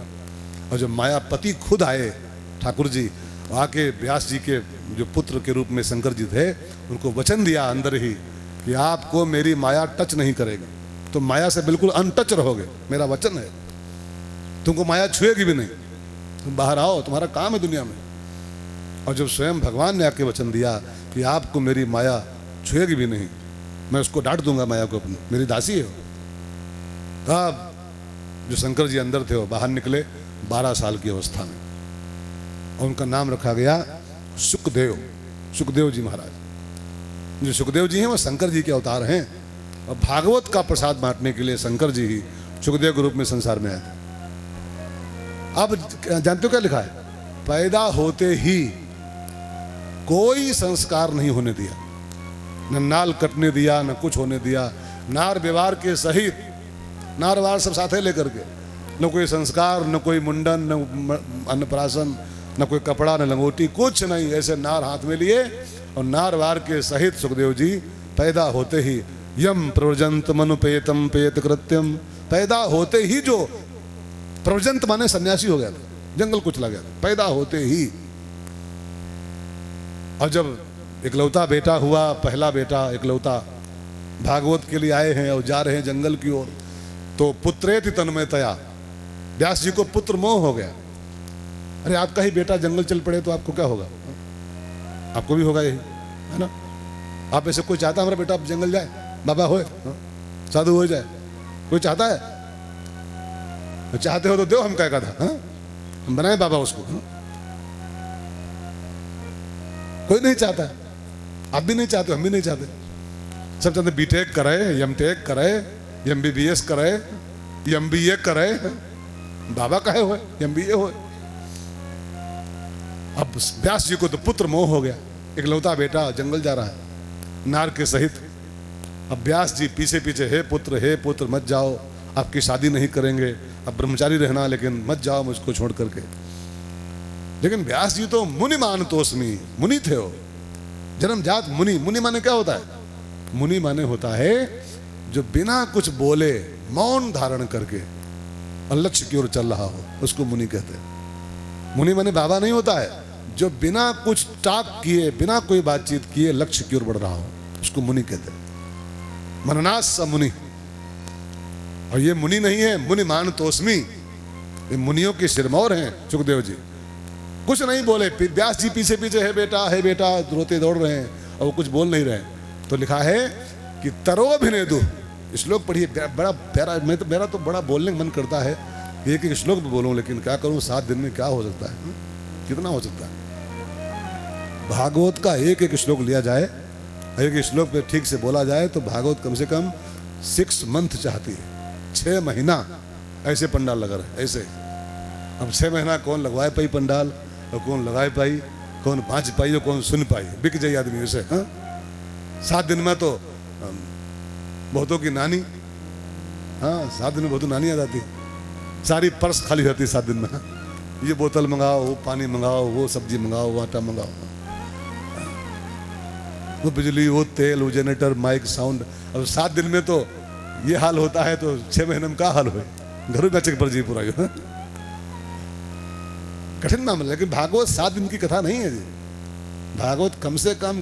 और जब मायापति खुद आए ठाकुर जी, आके व्यास जी के जो पुत्र के रूप में शंकर जी थे, उनको वचन दिया अंदर ही कि आपको मेरी माया टच नहीं करेगी, तुम माया से बिल्कुल अनटच रहोगे, मेरा वचन है, तुमको माया छुएगी भी नहीं, तुम बाहर आओ, तुम्हारा काम है दुनिया में। और जब स्वयं भगवान ने आके वचन दिया कि आपको मेरी माया छुएगी भी नहीं, मैं उसको डांट दूंगा माया को अपनी, मेरी दासी है। तब जो शंकर जी अंदर थे वो बाहर निकले 12 साल की अवस्था में, और उनका नाम रखा गया सुखदेव, सुखदेव जी महाराज। जो सुखदेव जी हैं वो शंकर जी के अवतार हैं, और भागवत का प्रसाद बांटने के लिए शंकर जी ही सुखदेव के रूप में संसार में आए थे। अब जानते हो क्या लिखा है? पैदा होते ही कोई संस्कार नहीं होने दिया, न नाल कटने दिया, न कुछ होने दिया, नार व्यवहार के सहित, नारवार सब साथे लेकर के, न कोई संस्कार, न कोई मुंडन, न अन्नप्राशन, न कोई कपड़ा, न लंगोटी, कुछ नहीं, ऐसे नार हाथ में लिए और नारवार के सहित सुखदेव जी पैदा होते ही यम प्रव्रजंत मनुपेतम पेत कृत्यम, पैदा होते ही जो प्रव्रजंत माने सन्यासी हो गया था, जंगल कुछ लग गया था, पैदा होते ही। और जब इकलौता बेटा हुआ, पहला बेटा इकलौता, भागवत के लिए आए हैं और जा रहे हैं जंगल की ओर, तो पुत्रेति तन्मयतया, व्यास जी को पुत्र मोह हो गया। अरे आपका ही बेटा जंगल चल पड़े तो आपको क्या होगा? आपको भी होगा यही, है ना? आप ऐसे कोई चाहता हमारा बेटा जंगल जाए, बाबा होए, साधु हो जाए? कोई चाहता है? चाहते हो तो दो, हम क्या था, हाँ? हम बनाए बाबा उसको, हाँ? कोई नहीं चाहता, आप भी नहीं चाहते, हम भी नहीं चाहते। सब चाहते बीटेक करे, एमटेक करे, एमबीबीएस करे, एमबीए करे, बाबा कहे हुए MBA हुए। अब व्यास जी को तो पुत्र मोह हो गया, इकलौता बेटा जंगल जा रहा है नार के सहित। अब व्यास जी पीछे पीछे, हे पुत्र मत जाओ, आपकी शादी नहीं करेंगे, अब ब्रह्मचारी रहना, लेकिन मत जाओ मुझको छोड़ करके। लेकिन व्यास जी तो मुनि मान तोस्मी, मुनि थे वो, जन्मजात मुनि। मुनि माने क्या होता है? मुनि माने होता है जो बिना कुछ बोले मौन धारण करके और लक्ष्य की ओर चल रहा हो, उसको मुनि कहते हैं। मुनि माने बाबा नहीं होता है, जो बिना कुछ टाक किए, बिना कोई बातचीत किए लक्ष्य की ओर बढ़ रहा हो, उसको मुनि कहते हैं। मननास स मुनि। और ये मुनि नहीं है, मुनि मान तोस्मी, ये मुनियों के सिरमौर हैं सुखदेव जी। कुछ नहीं बोले, व्यास जी पीछे पीछे, है बेटा रोते दौड़ रहे हैं और वो कुछ बोल नहीं रहे। तो लिखा है कि तरोभिनेदु, श्लोक पढ़िए, बड़ा प्यारा। मेरा तो बड़ा बोलने का मन करता है, एक एक श्लोक भी बोलूं, लेकिन क्या करूं, 7 दिन में क्या हो सकता है, कितना हो सकता है। भागवत का एक एक श्लोक लिया जाए, एक एक श्लोक पे ठीक से बोला जाए तो भागवत कम से कम 6 मंथ चाहती है, 6 महीना ऐसे पंडाल लगा रहे ऐसे। अब 6 महीना कौन लगवाए पाई पंडाल, और कौन लगाए पाई, कौन पाँच पाई और कौन सुन पाई, बिक जाए आदमी उसे। हाँ, 7 दिन में तो बहुतों की नानी, हाँ 7 दिन में बहुतों नानी आ जाती, सारी पर्स खाली रहती 7 दिन में। हाँ? ये बोतल मंगाओ, वो पानी मंगाओ, वो सब्जी मंगाओ, वो आटा मंगाओ, वो बिजली, वो तेल, वो जनरेटर, माइक, साउंड। अब 7 दिन में तो ये हाल होता है, तो 6 महीने में क्या हाल हो, घर में बेचे पर जी पूरा। कठिन मामला। लेकिन भागवत 7 दिन की कथा नहीं है जी, भागवत कम से कम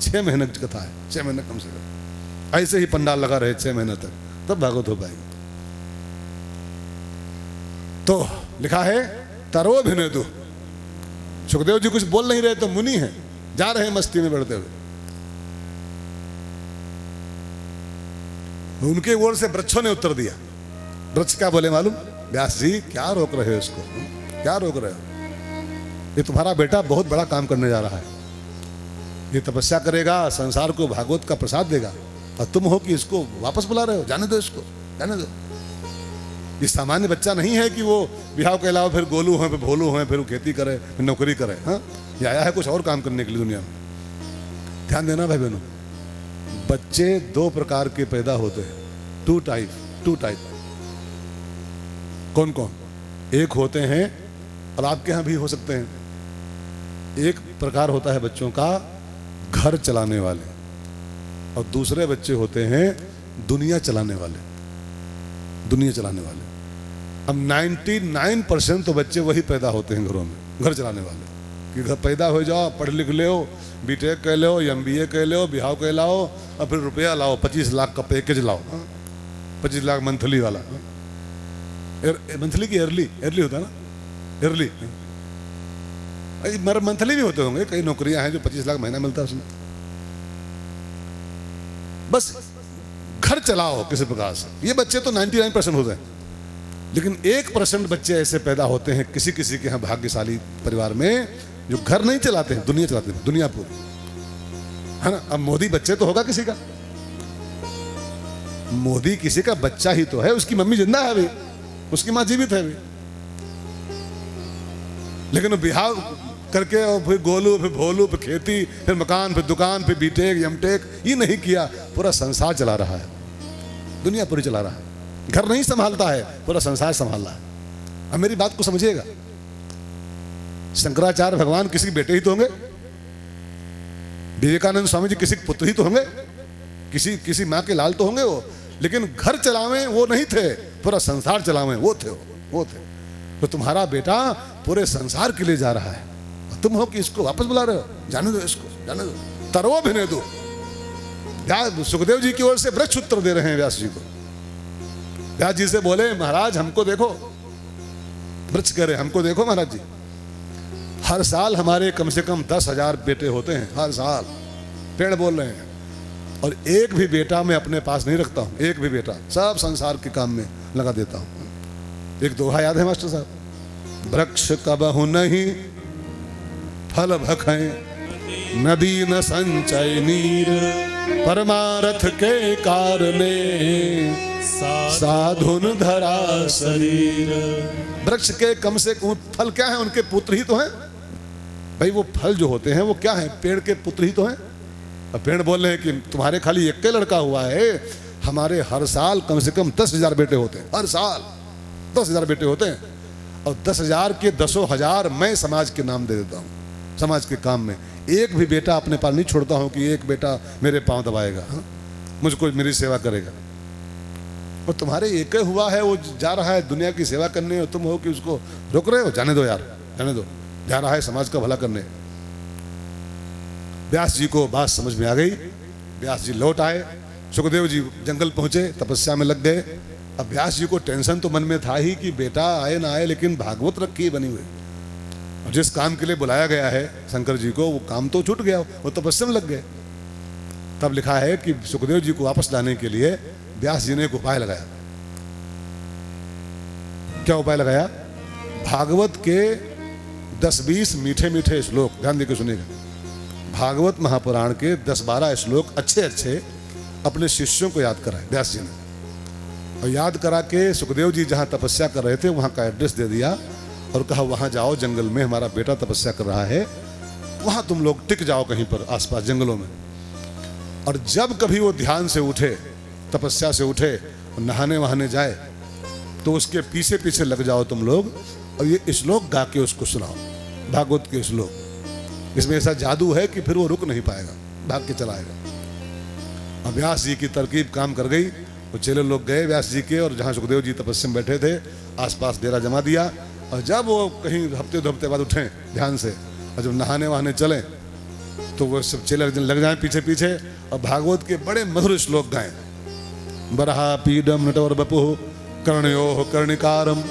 6 महीने की कथा है, 6 महीने कम से कम। ऐसे ही पंडाल लगा रहे 6 महीने तक, तब भागवत हो पाएगी। तो लिखा है तरोभिनेदु। सुखदेव जी कुछ बोल नहीं रहे तो मुनि हैं, जा रहे हैं मस्ती में बढ़ते हुए। उनके ओर से वृक्षों ने उत्तर दिया। वृक्ष क्या बोले मालूम? व्यास जी क्या रोक रहे हो इसको, क्या रोक रहे हो? ये तुम्हारा बेटा बहुत बड़ा काम करने जा रहा है, ये तपस्या करेगा, संसार को भागवत का प्रसाद देगा, और तुम हो कि इसको वापस बुला रहे हो। जाने दो इसको, जाने दो। ये सामान्य बच्चा नहीं है कि वो बिहाव के अलावा फिर गोलू हैं, फिर भोलू हैं, फिर वो खेती करे, फिर नौकरी करे। हाँ, ये आया है कुछ और काम करने के लिए दुनिया में। ध्यान देना भाई बहनों, बच्चे 2 प्रकार के पैदा होते हैं, 2 टाइप। कौन कौन? एक होते हैं, और आपके यहाँ भी हो सकते हैं, एक प्रकार होता है बच्चों का घर चलाने वाले, और दूसरे बच्चे होते हैं दुनिया चलाने वाले। अब 99% तो बच्चे वही पैदा होते हैं घरों में, घर चलाने वाले, कि घर पैदा हो जाओ, पढ़ लिख लो, बीटेक कर लो, MBA कर लो, बिहाव कर लाओ, और फिर रुपया लाओ, 25 लाख का पैकेज लाओ, 25 लाख मंथली वाला। मंथली की ईयरली होता है ना, ईयरली। मंथली भी होते होंगे, कई नौकरियां हैं जो 25 लाख महीना मिलता है उसमें। बस घर चलाओ किसी प्रकार से। ये बच्चे तो 99% होते हैं, लेकिन 1% बच्चे ऐसे पैदा होते हैं किसी किसी के यहाँ भाग्यशाली परिवार में, जो घर नहीं चलाते हैं, दुनिया चलाते हैं, दुनिया पूरी, है ना। अब मोदी बच्चे तो होगा किसी का, मोदी किसी का बच्चा ही तो है, उसकी मम्मी जिंदा है अभी, उसकी माँ जीवित है अभी, लेकिन वो बिहाव करके और फिर गोलू, फिर भोलू, फिर खेती, फिर मकान, फिर दुकान, फिर बीटेक एमटेक, ये नहीं किया। पूरा संसार चला रहा है, दुनिया पूरी चला रहा है, घर नहीं संभालता है, पूरा संसार संभाल रहा है। अब मेरी बात को समझिएगा, शंकराचार्य भगवान किसी के बेटे ही तो होंगे, विवेकानंद स्वामी जी किसी के पुत्र ही तो होंगे, किसी माँ के लाल तो होंगे वो, लेकिन घर चलावे वो नहीं थे, पूरा संसार चलावे वो थे। तो तुम्हारा बेटा पूरे संसार के लिए जा रहा है, और तुम हो कि इसको वापस बुला रहे हो। जाने दो इसको, जाने दो। तरोभिनेदु। सुखदेव जी की ओर से वृक्ष उत्तर दे रहे हैं व्यास जी को। व्यास जी से बोले, महाराज हमको देखो। वृक्ष कह रहे हमको देखो महाराज जी, हर साल हमारे कम से कम 10,000 बेटे होते हैं, हर साल। पेड़ बोल रहे हैं, और एक भी बेटा मैं अपने पास नहीं रखता हूं, एक भी बेटा, सब संसार के काम में लगा देता हूं। एक दोहा याद है मास्टर साहब, वृक्ष कबहु नहीं फल भखें, नदी न संचय नीर, परमारथ के कारणे साधुन धरा शरीर। वृक्ष के कम से कम फल क्या है? उनके पुत्र ही तो हैं भाई। वो फल जो होते हैं वो क्या है? पेड़ के पुत्र ही तो हैं। और पेड़ बोल रहे हैं कि तुम्हारे खाली एक लड़का हुआ है, हमारे हर साल कम से कम 10,000 बेटे होते हैं। हर साल 10,000 बेटे होते हैं, और 10,000 के 10,000 मैं समाज के नाम दे देता हूँ। समाज के काम में एक भी बेटा अपने पास नहीं छोड़ता हूँ कि एक बेटा मेरे पांव दबाएगा, हाँ? मुझको मेरी सेवा करेगा। और तुम्हारे एक हुआ है, वो जा रहा है दुनिया की सेवा करने, और तुम हो कि उसको रोक रहे हो। जाने दो यार, जाने दो, जा रहा है समाज का भला करने। व्यास जी को बात समझ में आ गई। व्यास जी लौट आए, सुखदेव जी जंगल पहुंचे, तपस्या में लग गए। अब व्यास जी को टेंशन तो मन में था ही कि बेटा आए ना आए, लेकिन भागवत रखी बनी हुई, और जिस काम के लिए बुलाया गया है शंकर जी को, वो काम तो छूट गया, वो तपस्या में लग गए। तब लिखा है कि सुखदेव जी को वापस लाने के लिए व्यास जी ने एक उपाय लगाया। क्या उपाय लगाया? भागवत के 10-20 मीठे मीठे श्लोक, ध्यान देकर सुनिएगा। भागवत महापुराण के 10-12 श्लोक अच्छे अच्छे अपने शिष्यों को याद कराए व्यास जी ने। और याद करा के सुखदेव जी जहाँ तपस्या कर रहे थे वहाँ का एड्रेस दे दिया, और कहा वहाँ जाओ, जंगल में हमारा बेटा तपस्या कर रहा है, वहाँ तुम लोग टिक जाओ कहीं पर आसपास जंगलों में। और जब कभी वो ध्यान से उठे, तपस्या से उठे, नहाने वहाने जाए, तो उसके पीछे पीछे लग जाओ तुम लोग, और ये श्लोक गा के उसको सुनाओ, भागवत के श्लोक। इसमें ऐसा जादू है कि फिर वो रुक नहीं पाएगा, भाग के चलाएगा। अब व्यास जी की तरकीब काम कर गई। वो चेले लोग गए व्यास जी के, और जहाँ सुखदेव जी तपस्या में बैठे थे आसपास डेरा जमा दिया। और जब वो कहीं हफ्ते 2 हफ्ते बाद उठें ध्यान से, और जब नहाने वहाने चलें, तो वो सब चेले लग जाएं पीछे पीछे, और भागवत के बड़े मधुर श्लोक गाएं। बरहा पीडम नटवर बपुः कर्णयोः कर्णिकारम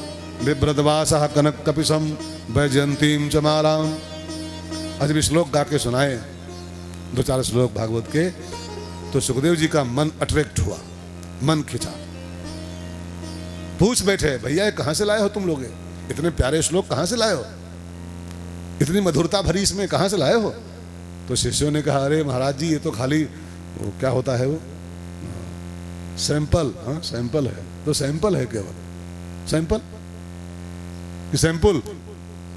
बिभ्रतवासः कनक कपिशम वैजयंतीम च मालाम। जब श्लोक गा के सुनाए 2-4 श्लोक भागवत के, तो सुखदेव जी का मन अट्रैक्ट हुआ, मन खिंचा। पूछ बैठे, भैया कहाँ से लाए हो तुम लोग? इतने प्यारे श्लोक कहाँ से लाए हो? इतनी मधुरता भरी इसमें कहाँ से लाए हो? तो शिष्यों ने कहा, अरे महाराज जी, ये तो खाली वो क्या होता है, वो सैंपल, हाँ सैंपल है। तो सैंपल है केवल, सैंपल कि सैंपल,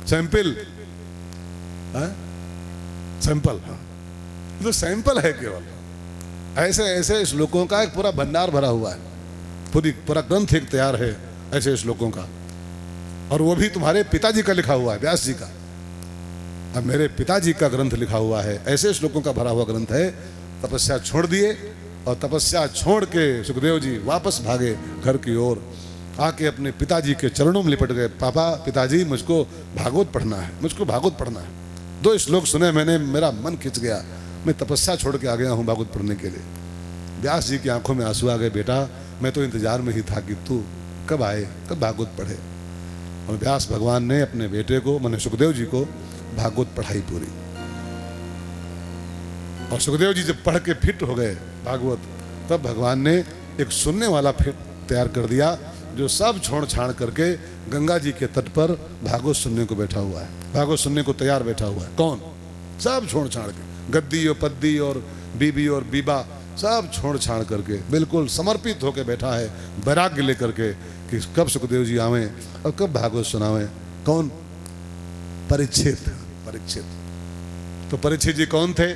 सैंपल, हाँ सैंपल, हाँ तो सैंपल है केवल। ऐसे ऐसे श्लोकों का एक पूरा भंडार भरा हुआ है, पूरा ग्रंथ एक तैयार है ऐसे श्लोकों का। और वो भी तुम्हारे पिताजी का लिखा हुआ है, व्यास जी का। अब मेरे पिताजी का ग्रंथ लिखा हुआ है, ऐसे श्लोकों का भरा हुआ ग्रंथ है। तपस्या छोड़ दिए, और तपस्या छोड़ के सुखदेव जी वापस भागे घर की ओर। आके अपने पिताजी के चरणों में लिपट गए, पापा, पिताजी, मुझको भागवत पढ़ना है, मुझको भागवत पढ़ना है। 2 श्लोक सुने मैंने, मेरा मन खिंच गया, मैं तपस्या छोड़ के आ गया हूँ भागवत पढ़ने के लिए। व्यास जी की आंखों में आंसू आ गए, बेटा मैं तो इंतजार में ही था कि तू कब आए, कब भागवत पढ़े। और व्यास भगवान ने अपने बेटे को, माने सुखदेव जी को, भागवत पढ़ाई पूरी। और सुखदेव जी जब पढ़ के फिट हो गए भागवत, तब भगवान ने एक सुनने वाला फिट तैयार कर दिया, जो सब छोड़ छाड़ करके गंगा जी के तट पर भागवत सुनने को बैठा हुआ है, भागवत सुनने को तैयार बैठा हुआ है। कौन? सब छोड़ छाड़ के, गद्दी और पद्दी और बीबी और बीबा सब छोड़ छाड़ करके बिल्कुल समर्पित होकर बैठा है, वैराग्य लेकर के कि कब सुखदेव जी आवें और कब भागवत सुनावें। कौन? परीक्षित। परीक्षित। तो परीक्षित जी कौन थे?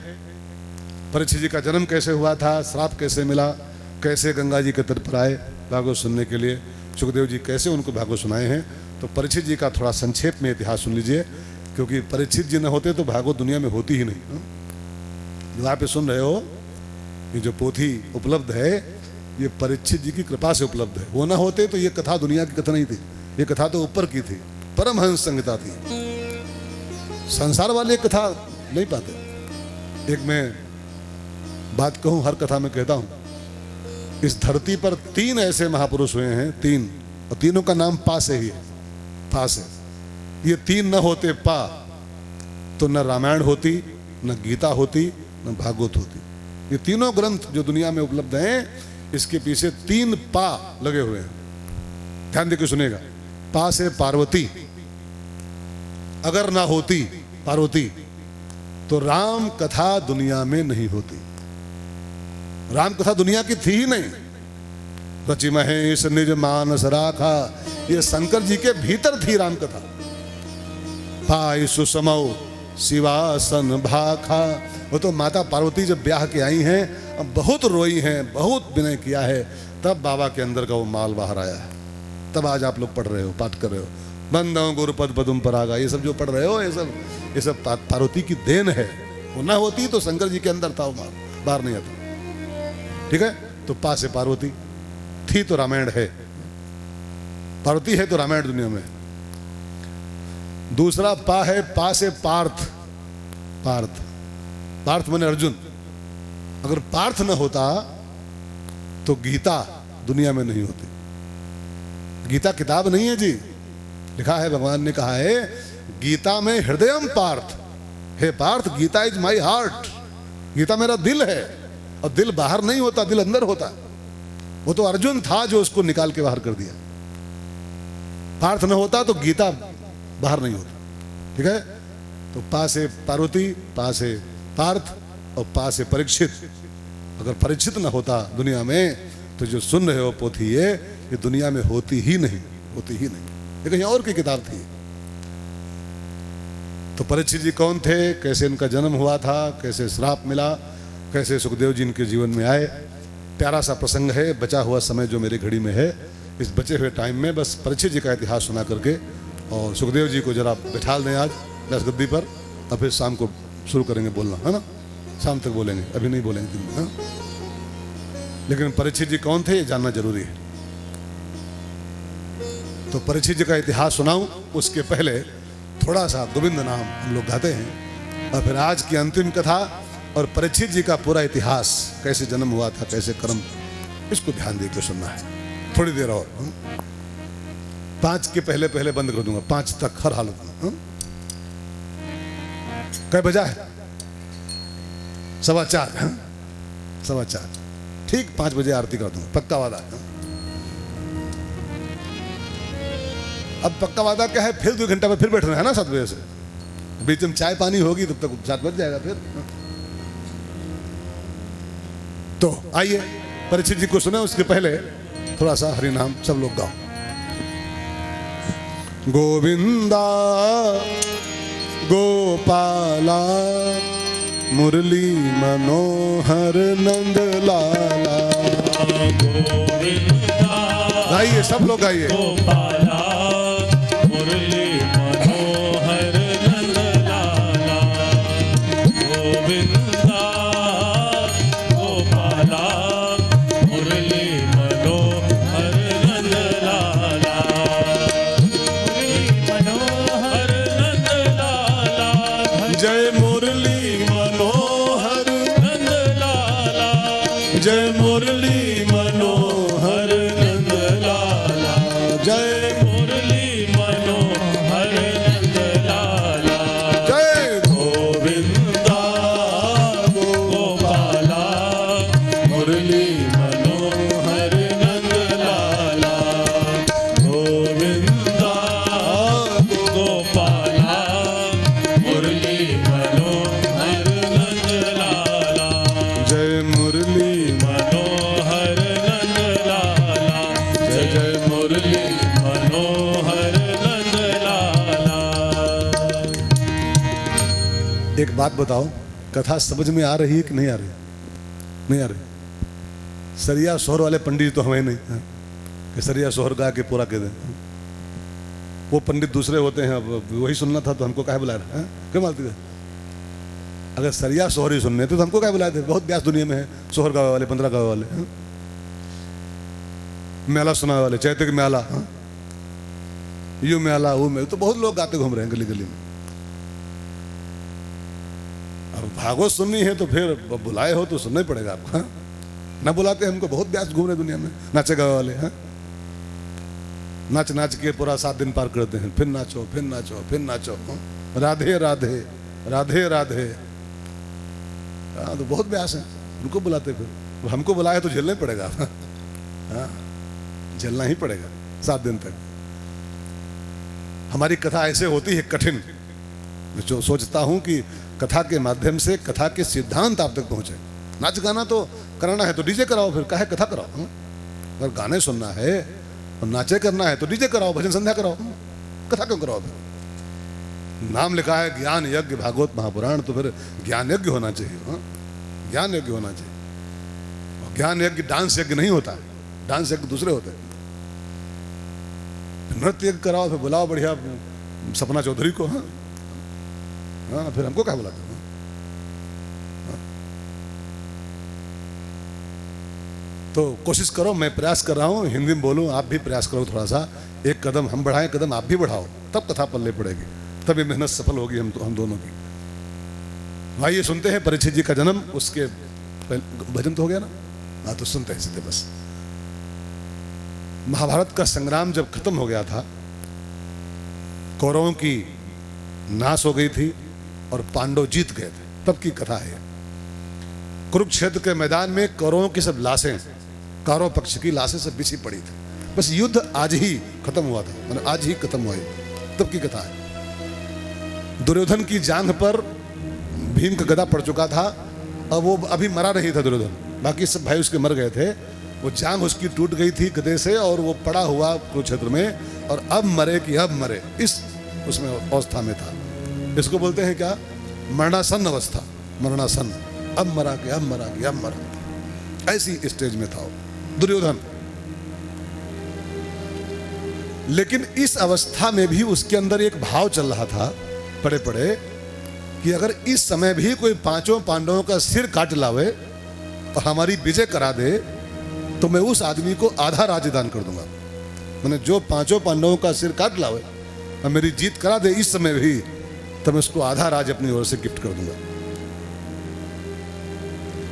परीक्षित जी का जन्म कैसे हुआ था, श्राप कैसे मिला, कैसे गंगा जी के तट पर आए भागवत सुनने के लिए, सुखदेव जी कैसे उनको भागवत सुनाए हैं। तो परीक्षित जी का थोड़ा संक्षेप में इतिहास सुन लीजिए, क्योंकि परीक्षित जी न होते तो भागवत दुनिया में होती ही नहीं। जो आप सुन रहे हो, ये जो पोथी उपलब्ध है, ये परीक्षित जी की कृपा से उपलब्ध है। वो ना होते तो ये कथा दुनिया की कथा नहीं थी, ये कथा तो ऊपर की थी, परमहंस संहिता थी। संसार वाले कथा नहीं पाते। एक मैं बात कहूं, हर कथा में कहता हूं, इस धरती पर 3 ऐसे महापुरुष हुए हैं, 3, और तीनों का नाम पा से ही है, पा से। ये 3 न होते पा तो न रामायण होती, न गीता होती, न भागवत होती। ये तीनों ग्रंथ जो दुनिया में उपलब्ध हैं, इसके पीछे 3 पा लगे हुए हैं। ध्यान देकर सुनेगा। पा से पार्वती, अगर ना होती पार्वती तो राम कथा दुनिया में नहीं होती। राम कथा दुनिया की थी ही नहीं। रचि महेश निज मानस राखा, ये शंकर जी के भीतर थी राम कथा। पाई सुसमौ शिवासन भाखा, वो तो माता पार्वती जब ब्याह के आई हैं, बहुत रोई हैं, बहुत विनय किया है, तब बाबा के अंदर का वो माल बाहर आया है। तब आज आप लोग पढ़ रहे हो, पाठ कर रहे हो, बंदों गुरुपद पदुम परागा, ये सब जो पढ़ रहे हो, ये सब पार्वती की देन है। वो ना होती तो शंकर जी के अंदर था वो माल, बाहर नहीं आता। ठीक है, तो पा से पार्वती थी तो रामायण है, पार्वती है तो रामायण दुनिया में। दूसरा पा है, पा से पार्थ, पार्थ, पार्थ माने अर्जुन। अगर पार्थ न होता तो गीता दुनिया में नहीं होती। गीता किताब नहीं है जी, लिखा है, भगवान ने कहा है गीता में हृदयम पार्थ, हे Partha Gita is my heart, Gita मेरा दिल है। और दिल बाहर नहीं होता, दिल अंदर होता। वो तो अर्जुन था जो उसको निकाल के बाहर कर दिया। पार्थ न होता तो गीता बाहर नहीं होता। ठीक है, तो पा से पार्वती, पा से पार्थ और पा से परीक्षित। अगर परीक्षित न होता दुनिया में तो जो सुन रहे हो पोथी ये दुनिया में होती ही नहीं, होती ही नहीं। ये कहीं और की किताब थी। तो परीक्षित जी कौन थे, कैसे इनका जन्म हुआ था, कैसे श्राप मिला, कैसे सुखदेव जी इनके जीवन में आए। प्यारा सा प्रसंग है, बचा हुआ समय जो मेरी घड़ी में है, इस बचे हुए टाइम में बस परीक्षित जी का इतिहास सुना करके और सुखदेव जी को जरा बैठाल दें आज व्यास गद्दी पर, और फिर शाम को शुरू करेंगे बोलना, है ना। शाम तक बोलेंगे, अभी नहीं बोलेंगे दिन में, हाँ? लेकिन परीक्षित जी कौन थे ये जानना जरूरी है। तो परीक्षित जी का इतिहास सुनाऊं, उसके पहले थोड़ा सा गोविंद नाम हम लोग गाते हैं, और फिर आज की अंतिम कथा और परीक्षित जी का पूरा इतिहास, कैसे जन्म हुआ था, कैसे कर्म, इसको ध्यान देकर सुनना है। थोड़ी देर और, 5 के पहले पहले बंद कर दूंगा, 5 तक हर हालत में। कै बजा है? 4:15, 4:15, ठीक 5 बजे आरती कर दूंगा, पक्का वादा है। अब पक्का वादा क्या है, फिर 2 घंटा में फिर बैठना है ना 7 बजे से, बीच में चाय पानी होगी तब तक 7 बज जाएगा फिर। तो आइए परीक्षित जी को सुने, उसके पहले थोड़ा सा हरि नाम सब लोग गाओ। गोविंदा गोपाला मुरली मनोहर नंद लाला, गाइए सब लोग गाइए। गोपाला मुरली मनोहर नंद लाला, गोविंदा गोपाला मुरली मनोहर नंद लाला, मुरली मनोहर नंद लाला, जय मुरली मनोहर नंद लाला, जय मुरली मनोहर नंद लाला, जय मुरली मनोहर नंद लाला, जय गोविंदा गोपाला मुरली मनोहर नंद लाला, गोविंदा गोपाला मुरली मनोहर नंद लाला, जय मुरली मनोहर नंद लाला, जय जय मुरली मनोहर नंद लाला। एक बात बताओ, कथा समझ में आ रही है कि नहीं आ रही? नहीं आ रही। सरिया सोहर वाले पंडित तो हमें नहीं, हाँ? कि सरिया सोहर गा के पूरा कह दें। वो पंडित दूसरे होते हैं, अब वही सुनना था तो हमको काहे बुला रहे हैं? क्यों मालती थे? अगर सरिया सोहर ही सुनने थे तो हमको काहे बुलाए थे? बहुत ब्यास दुनिया में है, सोहर गावे वाले, 15 गावे वाले, हाँ? मेला सुनावे वाले, चैतिक मेला, हाँ? यू मेला वो मेला, तो बहुत लोग गाते घूम रहे हैं गली गली में। अब भागवत सुननी है तो फिर बुलाए हो तो सुनना ही पड़ेगा आपको, हाँ? ना बुलाते हमको, बहुत ब्यास घूम रहे दुनिया में, नाचे गावे वाले, हाँ? नाच नाच के पूरा 7 दिन पार करते हैं, फिर नाचो फिर नाचो फिर नाचो, हाँ? राधे राधे राधे राधे, हाँ? तो बहुत ब्यास है, उनको बुलाते फिर। हमको बुलाए तो झेलना ही पड़ेगा, हाँ? झेलना ही पड़ेगा 7 दिन तक। हमारी कथा ऐसे होती है कठिन। मैं जो सोचता हूं कि कथा के माध्यम से कथा के सिद्धांत आप तक पहुंचे। नाच गाना तो कराना है तो डीजे कराओ, फिर काहे कथा कराओ, हाँ? अगर गाने सुनना है और नाचे करना है तो डीजे कराओ, भजन संध्या कराओ, कथा क्यों कराओ? फिर नाम लिखा है ज्ञान यज्ञ भागवत महापुराण, तो फिर ज्ञान यज्ञ होना चाहिए। हाँ, ज्ञान यज्ञ होना चाहिए। और ज्ञान यज्ञ डांस यज्ञ नहीं होता है, डांस यज्ञ दूसरे होते हैं। नृत्य यज्ञ कराओ, फिर बुलाओ बढ़िया सपना चौधरी को। हाँ हाँ, फिर हमको क्या बुलाते हो? तो कोशिश करो, मैं प्रयास कर रहा हूँ हिंदी में बोलूँ, आप भी प्रयास करो थोड़ा सा। एक कदम हम बढ़ाएं, कदम आप भी बढ़ाओ, तब कथा पल्ले पड़ेगी, तब ये मेहनत सफल होगी हम दोनों की। आइए सुनते हैं परीक्षित जी का जन्म, उसके भजन तो हो गया ना? हाँ, तो सुनते हैं सीधे बस। महाभारत का संग्राम जब खत्म हो गया था, कौरवों की नाश हो गई थी और पांडव जीत गए थे, तब की कथा है। कुरुक्षेत्र के मैदान में कौरवों की सब लाशें, कौरव पक्ष की लाशें सब बिछी पड़ी थी। बस युद्ध आज ही खत्म हुआ था, मतलब आज ही खत्म हुआ, तब की कथा है। दुर्योधन की जांघ पर भीम का गदा पड़ चुका था और वो अभी मरा नहीं था दुर्योधन, बाकी सब भाई उसके मर गए थे। वो जांघ उसकी टूट गई थी गदे से और वो पड़ा हुआ कुरुक्षेत्र में, और अब मरे कि अब मरे, इस उसमें अवस्था में था। इसको बोलते हैं क्या? मरणासन अवस्था, मरणासन। अब मरा कि अब मरा कि अब मरा, ऐसी स्टेज में था दुर्योधन। लेकिन इस अवस्था में भी उसके अंदर एक भाव चल रहा था पड़े पड़े कि अगर इस समय भी कोई पांचों पांडवों का सिर काट लावे और हमारी विजय करा दे तो मैं उस आदमी को आधा राज्य दान कर दूंगा। मैंने जो पांचों पांडवों का सिर काट लावे और मेरी जीत करा दे इस समय भी, तो मैं उसको आधा राज्य अपनी ओर से गिफ्ट कर दूंगा।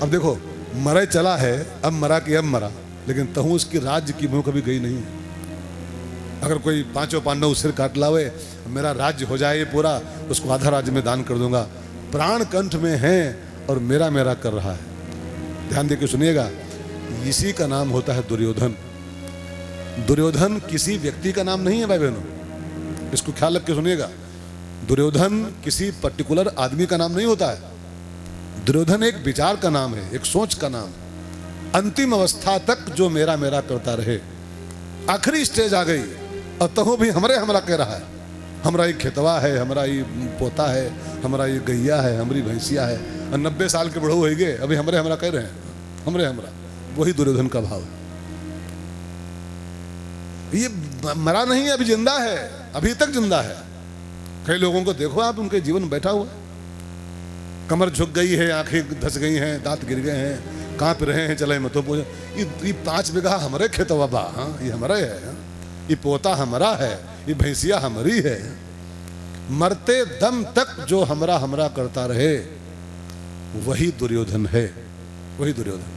अब देखो, मरे चला है, अब मरा कि अब मरा, लेकिन तहु उसकी राज्य की मुंह कभी गई नहीं है। अगर कोई पांचों पांडव सिर काट लावे, मेरा राज्य हो जाए पूरा, उसको आधा राज्य में दान कर दूंगा। प्राण कंठ में है और मेरा मेरा कर रहा है। ध्यान देकर सुनिएगा, इसी का नाम होता है दुर्योधन। दुर्योधन किसी व्यक्ति का नाम नहीं है भाई बहनों, इसको ख्याल रख के सुनिएगा। दुर्योधन किसी पर्टिकुलर आदमी का नाम नहीं होता है। दुर्योधन एक विचार का नाम है, एक सोच का नाम। अंतिम अवस्था तक जो मेरा मेरा करता रहे, आखिरी स्टेज आ गई और तहु भी हमरे हमरा कह रहा है। हमरा ही खेतवा है, हमरा ही पोता है, हमरा ही गैया है, हमारी भैंसिया है, और 90 साल के बढ़ो हो गए, अभी हमरे हमरा कह रहे हैं, हमरे हमरा। वही दुर्योधन का भाव है। ये मरा नहीं, अभी जिंदा है, अभी तक जिंदा है। कई लोगों को देखो आप, उनके जीवन बैठा हुआ, कमर झुक गई है, आंखें धस गई हैं, दांत गिर गए हैं, कांप रहे हैं, चले मत पूछो। ये 5 बीघा हमारे खेतवा बा, हाँ ये हमारा है, ये पोता हमारा है, ये भैंसिया हमारी है। मरते दम तक जो हमरा हमरा करता रहे, वही दुर्योधन है, वही दुर्योधन।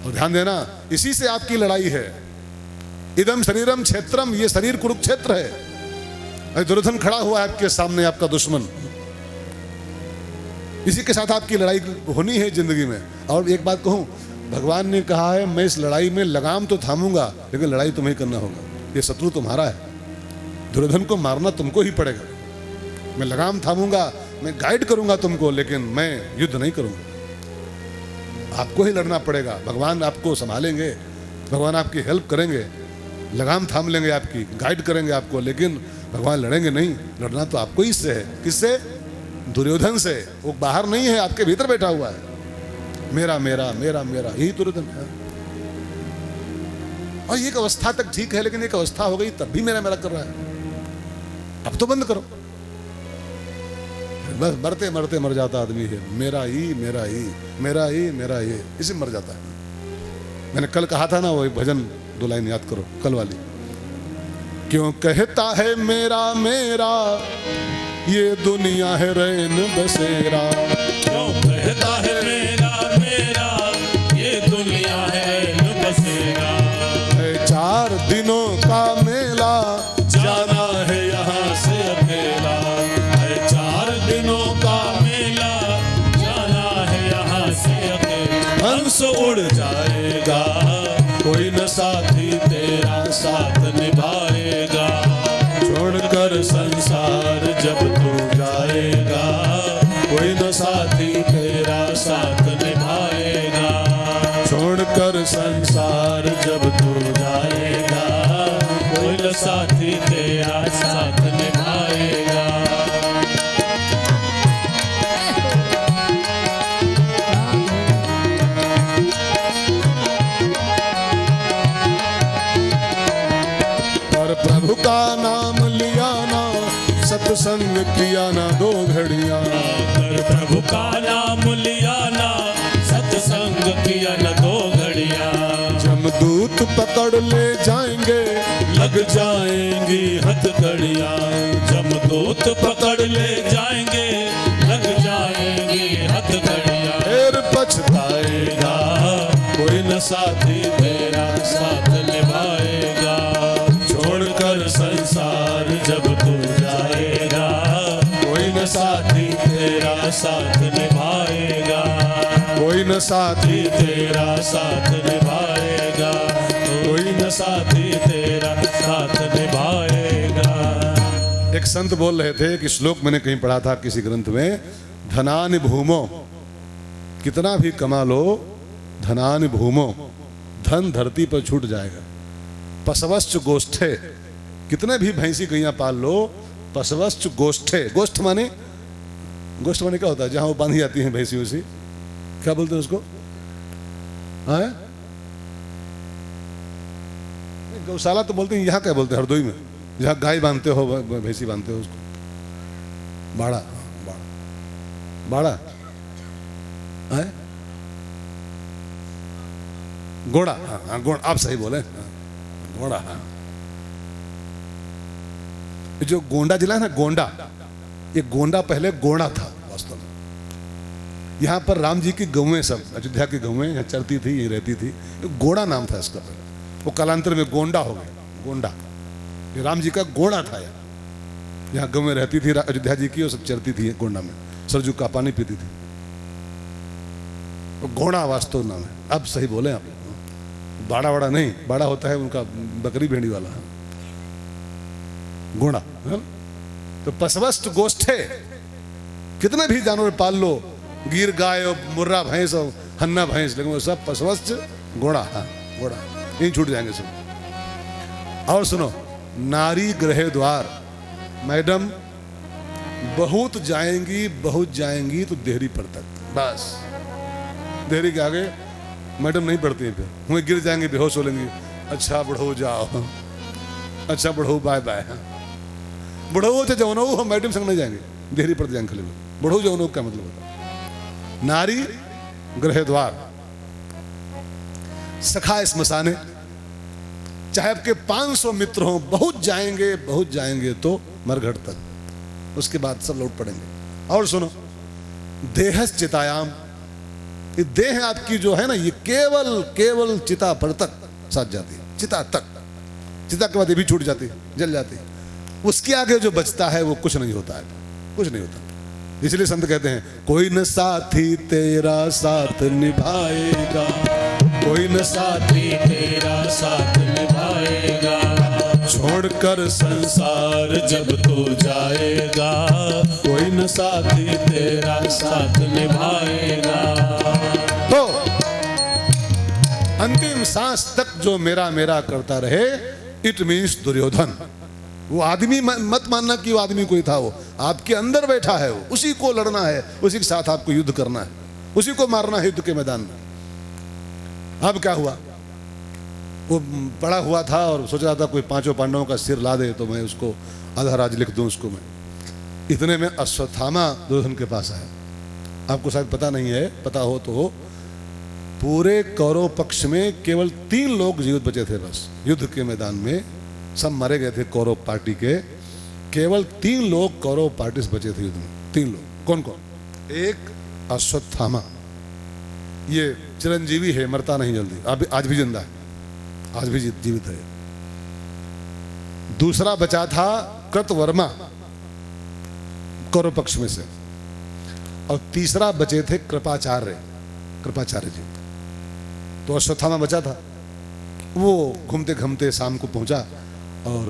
और ध्यान देना, इसी से आपकी लड़ाई है। इदम शरीरम क्षेत्रम, ये शरीर कुरुक्षेत्र है। दुर्योधन खड़ा हुआ है आपके सामने, आपका दुश्मन। इसी के साथ आपकी लड़ाई होनी है जिंदगी में। और एक बात कहूं, भगवान ने कहा है मैं इस लड़ाई में लगाम तो थामूंगा, लेकिन लड़ाई तुम्हें करना होगा। ये शत्रु तुम्हारा है, दुर्योधन को मारना तुमको ही पड़ेगा। मैं लगाम थामूंगा, मैं गाइड करूंगा तुमको, लेकिन मैं युद्ध नहीं करूंगा। आपको ही लड़ना पड़ेगा। भगवान आपको संभालेंगे, भगवान आपकी हेल्प करेंगे, लगाम थाम लेंगे आपकी, गाइड करेंगे आपको, लेकिन भगवान लड़ेंगे नहीं। लड़ना तो आपको ही से है। किससे? दुर्योधन से। वो बाहर नहीं है, आपके भीतर बैठा हुआ है। मेरा मेरा मेरा मेरा, यही दुर्योधन है। और एक अवस्था तक ठीक है, लेकिन एक अवस्था हो गई तब भी मेरा मेरा कर रहा है। अब तो बंद करो। बस मरते मरते मर जाता आदमी है, मेरा ही मेरा ही मेरा ही मेरा ही, इसे मर जाता है। मैंने कल कहा था ना, वो भजन 2 लाइन याद करो कल वाली। क्यों कहता है मेरा मेरा, ये दुनिया है रैन बसेरा। क्यों कहता है मेरा मेरा, ये दुनिया है रैन बसेरा। 4 दिनों का मेला, जाना है यहाँ से अकेला। 4 दिनों का मेला, जाना है यहाँ से अकेला। हंस उड़ जाएगा, कोई न साथी तेरा साथ निभाएगा। छोड़कर संसार जब तू जाएगा, कोई न साथी तेरा साथ निभाएगा। छोड़कर संसार जब तू सत्संग किया ना 2 घड़ियां। कर प्रभु का नाम लिया ना, सत्संग किया न 2 घड़ियां। जमदूत पकड़ ले जाएंगे, लग जाएंगी हथकड़ियां। जमदूत पकड़ ले जाएंगे, लग जाएंगी हथकड़ियां। फिर पछताएगा कोई न साथी तेरा साथ निभाएगा। छोड़कर संसार जब तू जाएगा, कोई न साथी तेरा साथ निभाएगा। कोई न साथी तेरा साथ निभाएगा, कोई न साथी तेरा साथ निभाएगा। एक संत बोल रहे थे कि श्लोक मैंने कहीं पढ़ा था किसी ग्रंथ में, धनानि भूमो, कितना भी कमा लो, धनानि भूमो, धन धरती पर छूट जाएगा। पशवश्च गोष्ठे, कितने भी भैंसी गैया पाल लो, पशवश्च गोष्ठे, गोष्ठ माने क्या होता है? जहां वो बांधी जाती हैं भैंसी वैसी, क्या बोलते हैं उसको? हाँ, गौशाला तो बोलते हैं, यहाँ क्या बोलते हैं? हरदोई में जहाँ गाय बांधते हो, भैंसी बांधते हो, उसको बाड़ा, बाड़ा है, घोड़ा। हाँ, घोड़ा, आप सही बोले, घोड़ा। हाँ, जो गोंडा जिला है ना, गोंडा, ये गोंडा पहले गोंडा था वास्तव में। यहाँ पर राम जी की गौएं, सब अयोध्या की गौएं यहाँ चलती थी, यहीं रहती थी। गोंडा नाम था इसका पहले, वो कालांतर में गोंडा हो गया, गोंडा। ये राम जी का गोंडा था यहाँ गौएं रहती थी अयोध्या जी की, और सब चलती थी गोंडा में, सरजू का पानी पीती थी। घोड़ा वास्तव नाम है। अब सही बोले आप, बाड़ा वाड़ा नहीं, बाड़ा होता है उनका बकरी भेड़ी वाला, घोड़ा। तो पशवस्त गोष्ठे, कितने भी जानवर पाल लो, गिर गाय और मुर्रा भैंस और हन्ना भैंस, लेकिन वो सब पशवस्त घोड़ा। हाँ, घोड़ा, यही छूट जाएंगे सब। और सुनो, नारी गृह द्वार, मैडम बहुत जाएंगी, बहुत जाएंगी तो देहरी पर तक, बस देहरी के आगे मैडम नहीं पड़ती है, फिर वहीं गिर जाएंगे, बेहोश हो लेंगी। अच्छा बढ़ो जाओ, अच्छा बढ़ो बाय बाय, बढ़ो तो जौनो हम मैडम संग नहीं जाएंगे, देहरी पर जाएंगे खाली। बढ़ो जौनो क्या मतलब होता है? नारी गृह द्वार, सखा स्मशाने, चाहे आपके 500 मित्र हों, बहुत जाएंगे तो मरघट तक, उसके बाद सब लौट पड़ेंगे। और सुनो, देहस चितायाम, ये देह आपकी जो है ना, ये केवल चिता पर तक साथ जाती है, चिता तक। चिता के बाद ये भी छूट जाती है, जल जाती है। उसके आगे जो बचता है वो कुछ नहीं होता है, कुछ नहीं होता। इसलिए संत कहते हैं, कोई न साथी तेरा साथ निभाएगा, कोई न साथी तेरा साथ निभाएगा। छोड़कर संसार जब तू जाएगा, कोई न साथी तेरा साथ निभाएगा। तो अंतिम सांस तक जो मेरा मेरा करता रहे, इट मीन्स दुर्योधन। वो आदमी मत मानना कि वो आदमी कोई था, वो आपके अंदर बैठा है, वो उसी को लड़ना है, उसी के साथ आपको युद्ध करना है, उसी को मारना है युद्ध के मैदान में। अब क्या हुआ, वो पड़ा हुआ था और सोच रहा था कोई 5 पांडवों का सिर ला दे तो मैं उसको आधा राज लिख दूं उसको मैं। इतने में अश्वत्थामा दुर्योधन के पास आया। आपको शायद पता नहीं है, पता हो तो हो, पूरे कौरव पक्ष में केवल 3 लोग जीवित बचे थे बस। युद्ध के मैदान में सब मारे गए थे कौरव पार्टी के, केवल 3 लोग कौरव पार्टी से बचे थे युद्ध में। 3 लोग, कौन कौन? एक अश्वत्थामा, ये चिरंजीवी है, मरता नहीं जल्दी, आज भी जिंदा है, आज भी जीवित है। दूसरा बचा था कृतवर्मा कौरव पक्ष में से, और तीसरा बचे थे कृपाचार्य जी। तो अश्वत्थामा बचा था। वो घूमते घूमते शाम को पहुंचा और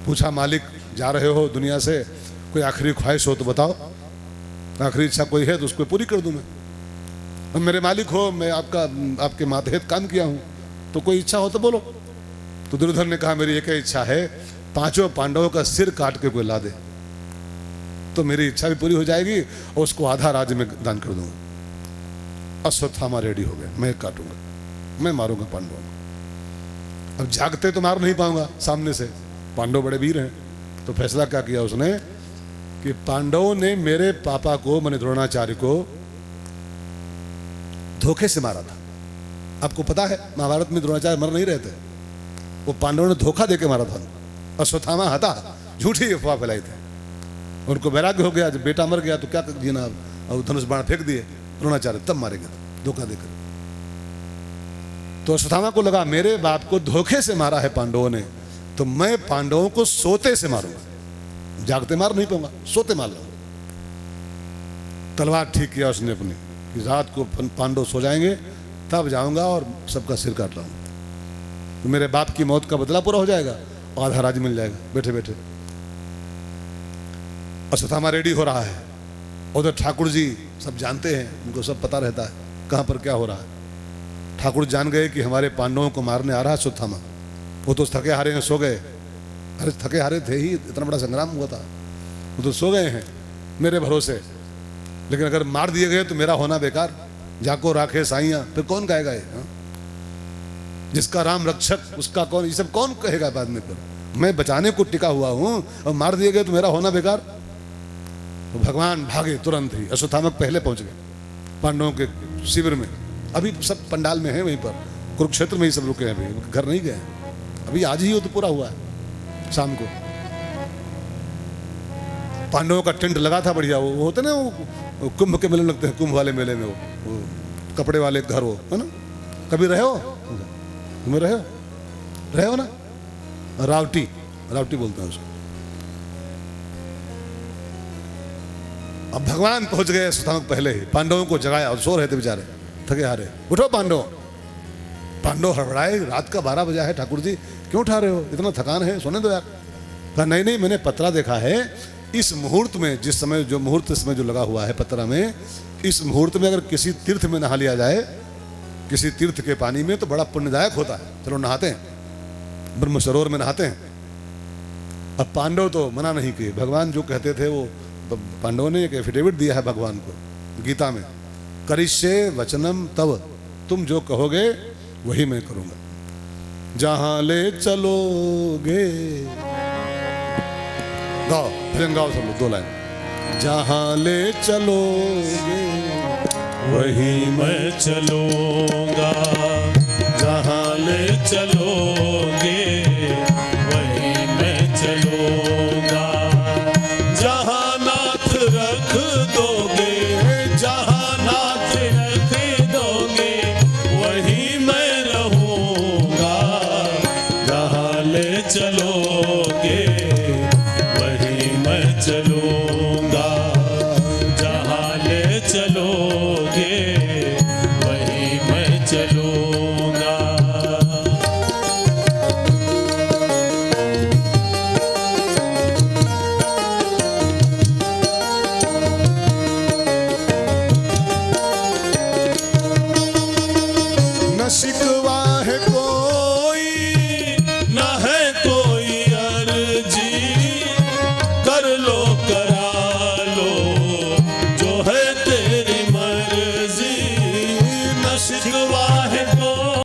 पूछा, मालिक जा रहे हो दुनिया से, कोई आखिरी ख्वाहिश हो तो बताओ, आखिरी इच्छा कोई है तो उसको पूरी कर दूं मैं। मेरे मालिक हो, मैं आपके मातहत काम किया हूं, तो कोई इच्छा हो तो बोलो। तो दुर्योधन ने कहा, मेरी एक ही इच्छा है, 5 पांडवों का सिर काट के कोई ला दे तो मेरी इच्छा भी पूरी हो जाएगी और उसको आधा राज्य में दान कर दूंगा। अश्वत्थामा रेडी हो गया, मैं काटूंगा, मैं मारूंगा पांडवों को। अब जागते तो मार नहीं पाऊंगा सामने से, पांडव बड़े वीर हैं। तो फैसला क्या किया उसने, कि पांडवों ने मेरे पापा को, मैंने द्रोणाचार्य को, धोखे से मारा था। आपको पता है महाभारत में द्रोणाचार्य मर नहीं रहे थे, वो पांडवों ने धोखा देके मारा था। अश्वत्थामा हता, झूठी अफवाह फैलाई थी। उनको वैराग्य हो गया, जब बेटा मर गया तो क्या जीना, और धनुष बाण फेंक दिए द्रोणाचार्य, तब मारे गए धोखा देकर। तो अश्वत्थामा को लगा मेरे बाप को धोखे से मारा है पांडवों ने, तो मैं पांडवों को सोते से मारूंगा, जागते मार नहीं पाऊंगा, सोते मार लूंगा। तलवार ठीक किया उसने अपनी कि रात को पांडव सो जाएंगे तब जाऊंगा और सबका सिर काट लाऊंगा, तो मेरे बाप की मौत का बदला पूरा हो जाएगा, आधा राज्य मिल जाएगा बैठे बैठे। अश्वत्थामा रेडी हो रहा है, उधर ठाकुर जी सब जानते हैं, उनको सब पता रहता है कहाँ पर क्या हो रहा है। ठाकुर जान गए कि हमारे पांडवों को मारने आ रहा है अश्वत्थामा। वो तो थके हारे हैं, सो गए। अरे थके हारे थे ही, इतना बड़ा संग्राम हुआ था, वो तो सो गए हैं मेरे भरोसे। लेकिन अगर मार दिए गए तो मेरा होना बेकार। जाको राखे साइयां, फिर कौन गाएगा ये? जिसका राम रक्षक उसका कौन, ये सब कौन कहेगा बाद में? फिर मैं बचाने को टिका हुआ हूं और मार दिए गए तो मेरा होना बेकार। तो भगवान भागे तुरंत ही। अश्वत्थामा पहले पहुंच गए पांडवों के शिविर में। अभी सब पंडाल में है, वहीं पर कुरुक्षेत्र में ही सब रुके हैं, अभी घर नहीं गए। अभी आज ही वो तो पूरा हुआ है शाम को। पांडवों का टेंट लगा था बढ़िया, वो होते ना, वो कुंभ के मेले लगते हैं, कुंभ वाले मेले में वो कपड़े वाले घर, वो है ना। कभी रहे हो तुम्हें? रहे हो ना? रावटी, रावटी बोलते हैं उसको। अब भगवान पहुंच गए अश्वत्थामा पहले ही, पांडवों को जगाया और सो रहे थे बेचारे थके हारे। उठो पांडव। पांडव हड़बड़ाए, रात का 12 बजा है, ठाकुर जी क्यों उठा रहे हो, इतना थकान है, सोने दो यार। कहा नहीं नहीं, मैंने पत्रा देखा है, इस मुहूर्त में, जिस समय जो मुहूर्त इसमें जो लगा हुआ है पत्रा में, इस मुहूर्त में अगर किसी तीर्थ में नहा लिया जाए, किसी तीर्थ के पानी में, तो बड़ा पुण्यदायक होता है। चलो नहाते हैं, ब्रह्म सरोवर में नहाते हैं। अब पांडव तो मना नहीं किए, भगवान जो कहते थे वो, पांडवों ने एक एफिडेविट दिया है भगवान को गीता में, करिष्ये वचनम तव, तुम जो कहोगे वही मैं करूंगा। जहां ले चलोगे, गाओ भजन गाओ सब लोग, 2 लाइन। जहां ले चलोगे वही मैं चलूंगा, जहाँ ले चलोगे वही मैं चलूंगा। जहाँ नाथ रख दोगे, जहाँ नाथ रख दोगे वही मैं रहूंगा। जहाँ ले चलोगे वही मैं चलूंगा, जहाँ ले चलोगे वही मैं चलूंगा। न शिकवा है कोई, न है कोई अर्जी, कर लो करा लो जो है तेरी मर्जी। न शिकवा है कोई,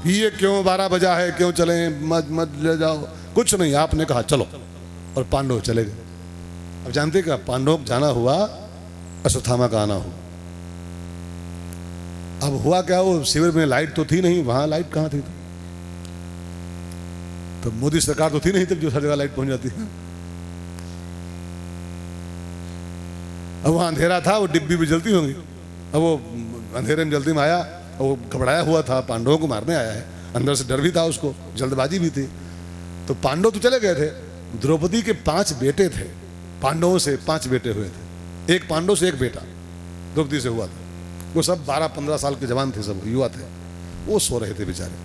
ये क्यों 12 बजा है, क्यों चले, मत मत ले जाओ, कुछ नहीं, आपने कहा चलो, और पांडव चले गए। अब जानते क्या, पांडव जाना हुआ, अश्वत्थामा का आना हुआ। अब हुआ क्या, वो शिविर में लाइट तो थी नहीं, वहां लाइट कहाँ थी? तो मोदी सरकार तो थी नहीं तब जो हर जगह लाइट पहुंच जाती है। अब वहां अंधेरा था, वो डिब्बी भी जलती होंगी। अब वो अंधेरे में जल्दी में आया, वो घबराया हुआ था, पांडवों को मारने आया है, अंदर से डर भी था उसको, जल्दबाजी भी थी। तो पांडव तो चले गए थे, द्रौपदी के 5 बेटे थे, पांडवों से 5 बेटे हुए थे, एक पांडव से एक बेटा द्रौपदी से हुआ था। वो सब 12-15 साल के जवान थे, सब युवा थे, वो सो रहे थे बेचारे।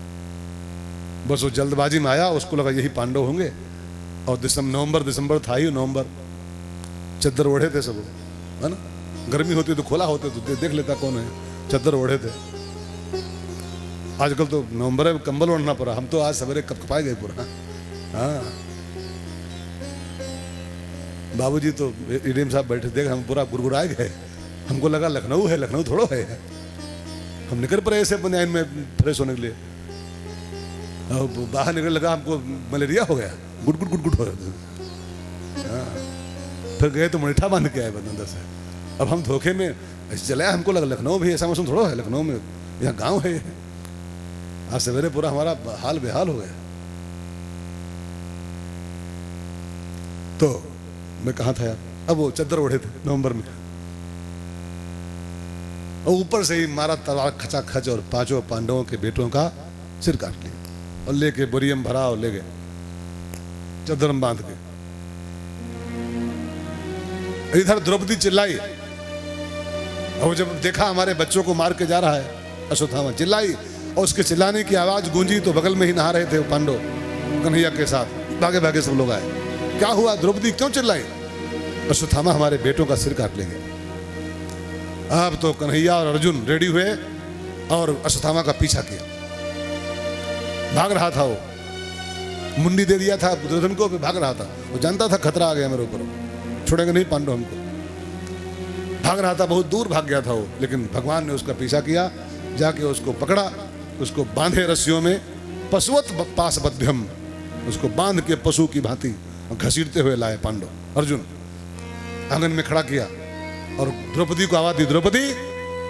बस वो जल्दबाजी में आया, उसको लगा यही पांडव होंगे। और दिसंबर था ही, नवंबर, चद्दर ओढ़े थे सब, है ना, गर्मी होती तो खोला होते तो देख लेता कौन है, चद्दर ओढ़े थे। आजकल तो नवंबर में कंबल ओढ़ना पड़ा, हम तो आज सवेरे कपकपाए गए पूरा। हाँ, बाबूजी तो ईडीएम साहब बैठे, देख हम पूरा गुड़गुड़ाए गए, हमको लगा लखनऊ है, लखनऊ थोड़ा है। हम निकल पड़े ऐसे अपने में फ्रेश होने के लिए, बाहर निकल लगा हमको मलेरिया हो गया, गुट गुट गुट गुट हो गया। फिर गए तो मुनीठा बांध के आए बंदर से। अब हम धोखे में ऐसे चले आए, हमको लगा लखनऊ भी ऐसा मौसम थोड़ा है, लखनऊ में यहाँ गांव है। आज सवेरे पूरा हमारा हाल बेहाल हो गया। तो मैं कहाँ था यार, अब वो चद्दर ओढ़े थे नवंबर में, और ऊपर से ही मारा तलवार खचा खच, और 5 पांडवों के बेटों का सिर काट लिया, और लेके बोरियम भरा और ले गए चद्दर में बांध के। इधर द्रौपदी चिल्लाई, और जब देखा हमारे बच्चों को मार के जा रहा है, अश्वत्थामा चिल्लाई, और उसके चिल्लाने की आवाज गूंजी तो बगल में ही नहा रहे थे पांडव कन्हैया के साथ, भागे भागे सब लोग आए। क्या हुआ, द्रौपदी क्यों चिल्लाई? अश्वत्थामा हमारे बेटों का सिर काट लेंगे। अब तो कन्हैया और अर्जुन रेडी हुए और अश्वत्थामा का पीछा किया। भाग रहा था वो, मुंडी दे दिया था दुर्योधन को, भाग रहा था, वो जानता था खतरा आ गया मेरे ऊपर, छोड़ेंगे नहीं पांडव हमको। भाग रहा था, बहुत दूर भाग गया था वो, लेकिन भगवान ने उसका पीछा किया, जाके उसको पकड़ा, उसको बांधे रस्सियों में, पशुवत पाशबद्ध्यम, उसको बांध के पशु की भांति घसीटते हुए लाए पांडव। अर्जुन आंगन में खड़ा किया और द्रौपदी को आवाज दी, द्रौपदी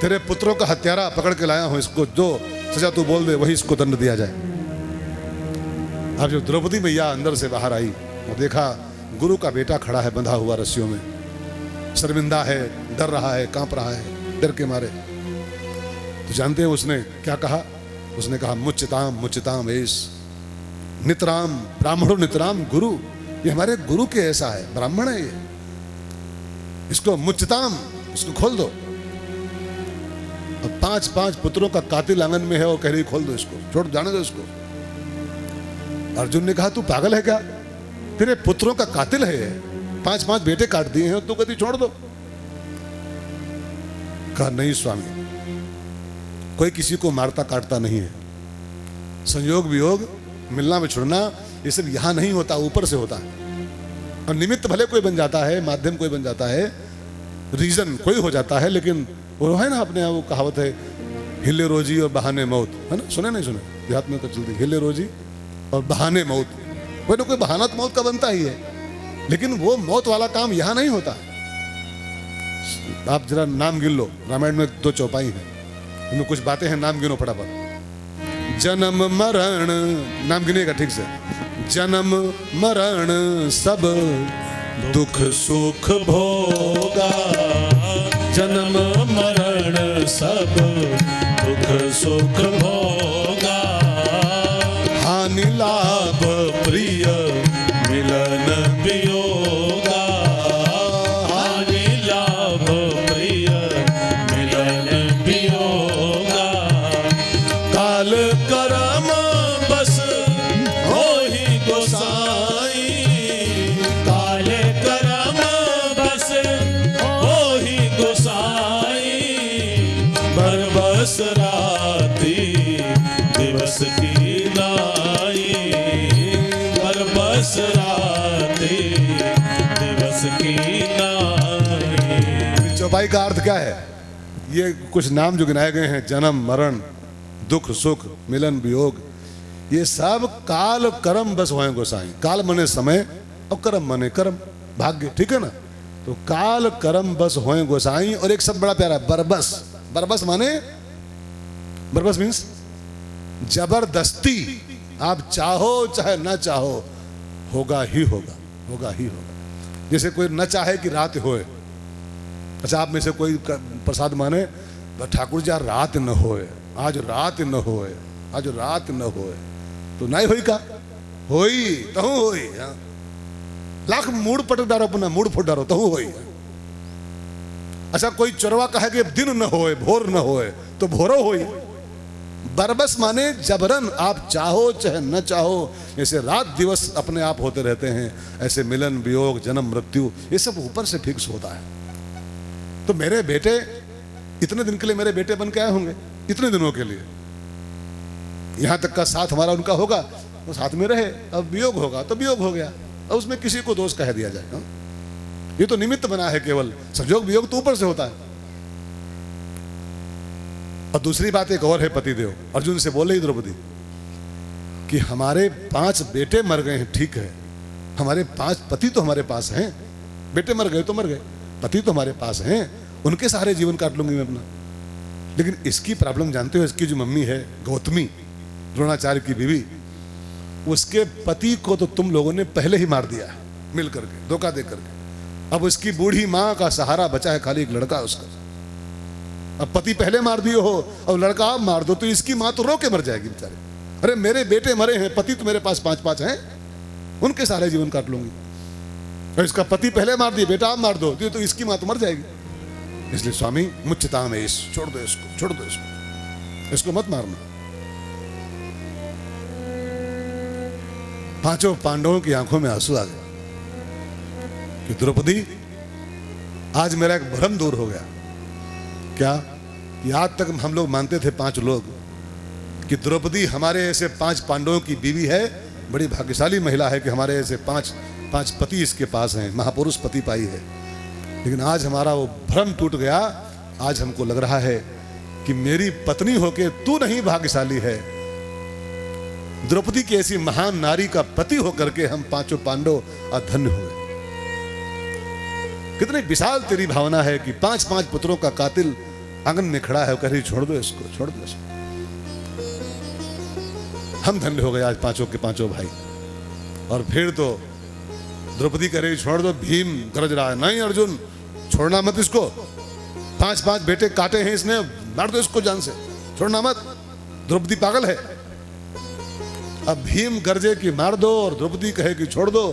तेरे पुत्रों का हत्यारा पकड़ के लाया हूं, इसको जो सजा तू बोल दे वही इसको दंड दिया जाए। अब जब द्रौपदी मैया अंदर से बाहर आई और देखा गुरु का बेटा खड़ा है बंधा हुआ रस्सियों में, शर्मिंदा है, डर रहा है, कांप रहा है डर के मारे, तो जानते हैं उसने क्या कहा? उसने कहा मुच्यताम मुच्यताम एस नितराम ब्राह्मणो नितराम गुरु, ये हमारे गुरु के ऐसा है, ब्राह्मण है ये, इसको मुच्यताम, इसको खोल दो। अब 5 पुत्रों का कातिल आंगन में है और कह रही खोल दो इसको, छोड़ जाने दो इसको। अर्जुन ने कहा तू पागल है क्या, तेरे पुत्रों का कातिल है, 5 बेटे काट दिए हैं, तू कहती छोड़ दो। कहा नहीं स्वामी, कोई किसी को मारता काटता नहीं है, संयोग वियोग मिलना बिछुड़ना ये सब यहां नहीं होता, ऊपर से होता है। और निमित्त भले कोई बन जाता है, माध्यम कोई बन जाता है, रीजन कोई हो जाता है, लेकिन वो है ना अपने वो कहावत है हिले रोजी और बहाने मौत, है ना, सुने नहीं सुने, देहात में तो चलती हिले रोजी और बहाने मौत, कोई ना कोई बहाना तो मौत का बनता ही है, लेकिन वो मौत वाला काम यहां नहीं होता। आप जरा नाम गिन लो, रामायण में 2 चौपाई है, उनमें कुछ बातें हैं, नाम गिनो फटाफट। जन्म मरण, नाम गिनेगा ठीक से, जन्म मरण सब दुख सुख भोगा, जन्म मरण सब दुख सुख भोगा, हानि लाभ प्रिय मिलन वियोगा, हानि लाभ प्रिय मिलन वियोगा, काल करम बस होहि गोसाई, काल करम बस होहि गोसाई, बरबस राति दिवस की नाई, बरबस राति दिवस की नाई। चौपाई का अर्थ क्या है? ये कुछ नाम जो गिनाए गए हैं, जन्म मरण दुख सुख मिलन वियोग, ये सब काल कर्म बस होए गोसाई। काल मने समय और कर्म मने कर्म भाग्य, ठीक है ना। तो काल कर्म बस होए गोसाई। और एक शब्द बड़ा प्यारा, बरबस। बरबस माने बरबस मीन्स जबरदस्ती, आप चाहो चाहे ना चाहो, होगा ही होगा, होगा ही होगा। जैसे कोई न चाहे कि रात होए, अच्छा आप में से कोई प्रसाद माने ठाकुर जी रात न होए, आज रात न होए, आज रात न होए, तो नहीं होई का होई तहु होई, हाँ। लाख मूड पट डारो, अपना मूड फुट डारो तहु होई। अच्छा कोई चोरवा कहे कि दिन न होए, भोर न होए, तो भोरो होई। बरबस माने जबरन, आप चाहो चाहे न चाहो, जैसे रात दिवस अपने आप होते रहते हैं, ऐसे मिलन वियोग जन्म मृत्यु ये सब ऊपर से फिक्स होता है। तो मेरे बेटे इतने दिन के लिए मेरे बेटे बन के आए होंगे, इतने दिनों के लिए, यहां तक का साथ हमारा उनका होगा, वो साथ में रहे। अब वियोग होगा तो वियोग हो गया, अब उसमें किसी को दोष कह दिया जाए, ये तो निमित्त बना है केवल, संयोग वियोग तो ऊपर से होता है। और दूसरी बात एक और है, पतिदेव अर्जुन से बोले ही द्रौपदी कि हमारे 5 बेटे मर गए हैं, ठीक है, हमारे 5 पति तो हमारे पास हैं, बेटे मर गए तो मर गए, पति तो हमारे पास हैं, उनके सहारे जीवन काट लूंगी मैं अपना। लेकिन इसकी प्रॉब्लम जानते हो, इसकी जो मम्मी है गौतमी, द्रोणाचार्य की बीवी, उसके पति को तो तुम लोगों ने पहले ही मार दिया है, मिल करके, धोखा दे करके। अब उसकी बूढ़ी माँ का सहारा बचा है खाली एक लड़का उसका। अब पति पहले मार दिए हो, अब लड़का आप मार दो, तो इसकी माँ तो रो के मर जाएगी बेचारे। अरे मेरे बेटे मरे हैं, पति तो मेरे पास 5-5 हैं, उनके सहारे जीवन काट लूंगी। और इसका पति पहले मार दिए, बेटा आप मार दो, तो इसकी माँ तो मर जाएगी। इसलिए स्वामी मुच्यताम है, छोड़ दो इसको, छोड़ दो इसको, इसको मत मारना। 5 पांडवों की आंखों में आंसू आ गए कि द्रौपदी आज मेरा एक भ्रम दूर हो गया। क्या कि आज तक हम लोग मानते थे 5 लोग कि द्रौपदी हमारे ऐसे 5 पांडवों की बीवी है, बड़ी भाग्यशाली महिला है कि हमारे ऐसे 5 पति इसके पास हैं, महापुरुष पति पाई है। लेकिन आज हमारा वो भ्रम टूट गया। आज हमको लग रहा है कि मेरी पत्नी होके तू नहीं भाग्यशाली है, द्रौपदी की ऐसी महान नारी का पति होकर के हम 5 पांडव अधन्य हुए। कितनी विशाल तेरी भावना है कि 5 पुत्रों का कातिल आंगन में खड़ा है, कह रही छोड़ दो इसको, छोड़ दो इसको। हम धन्य हो गए आज 5 के 5 भाई। और फिर तो द्रौपदी कह रही छोड़ दो, भीम गरज रहा है, नहीं अर्जुन छोड़ना मत इसको, 5 बेटे काटे हैं इसने, मार दो इसको जान से, छोड़ना मत, द्रौपदी पागल है। अब भीम गरजे कि मार दो और द्रौपदी कहे कि छोड़ दो,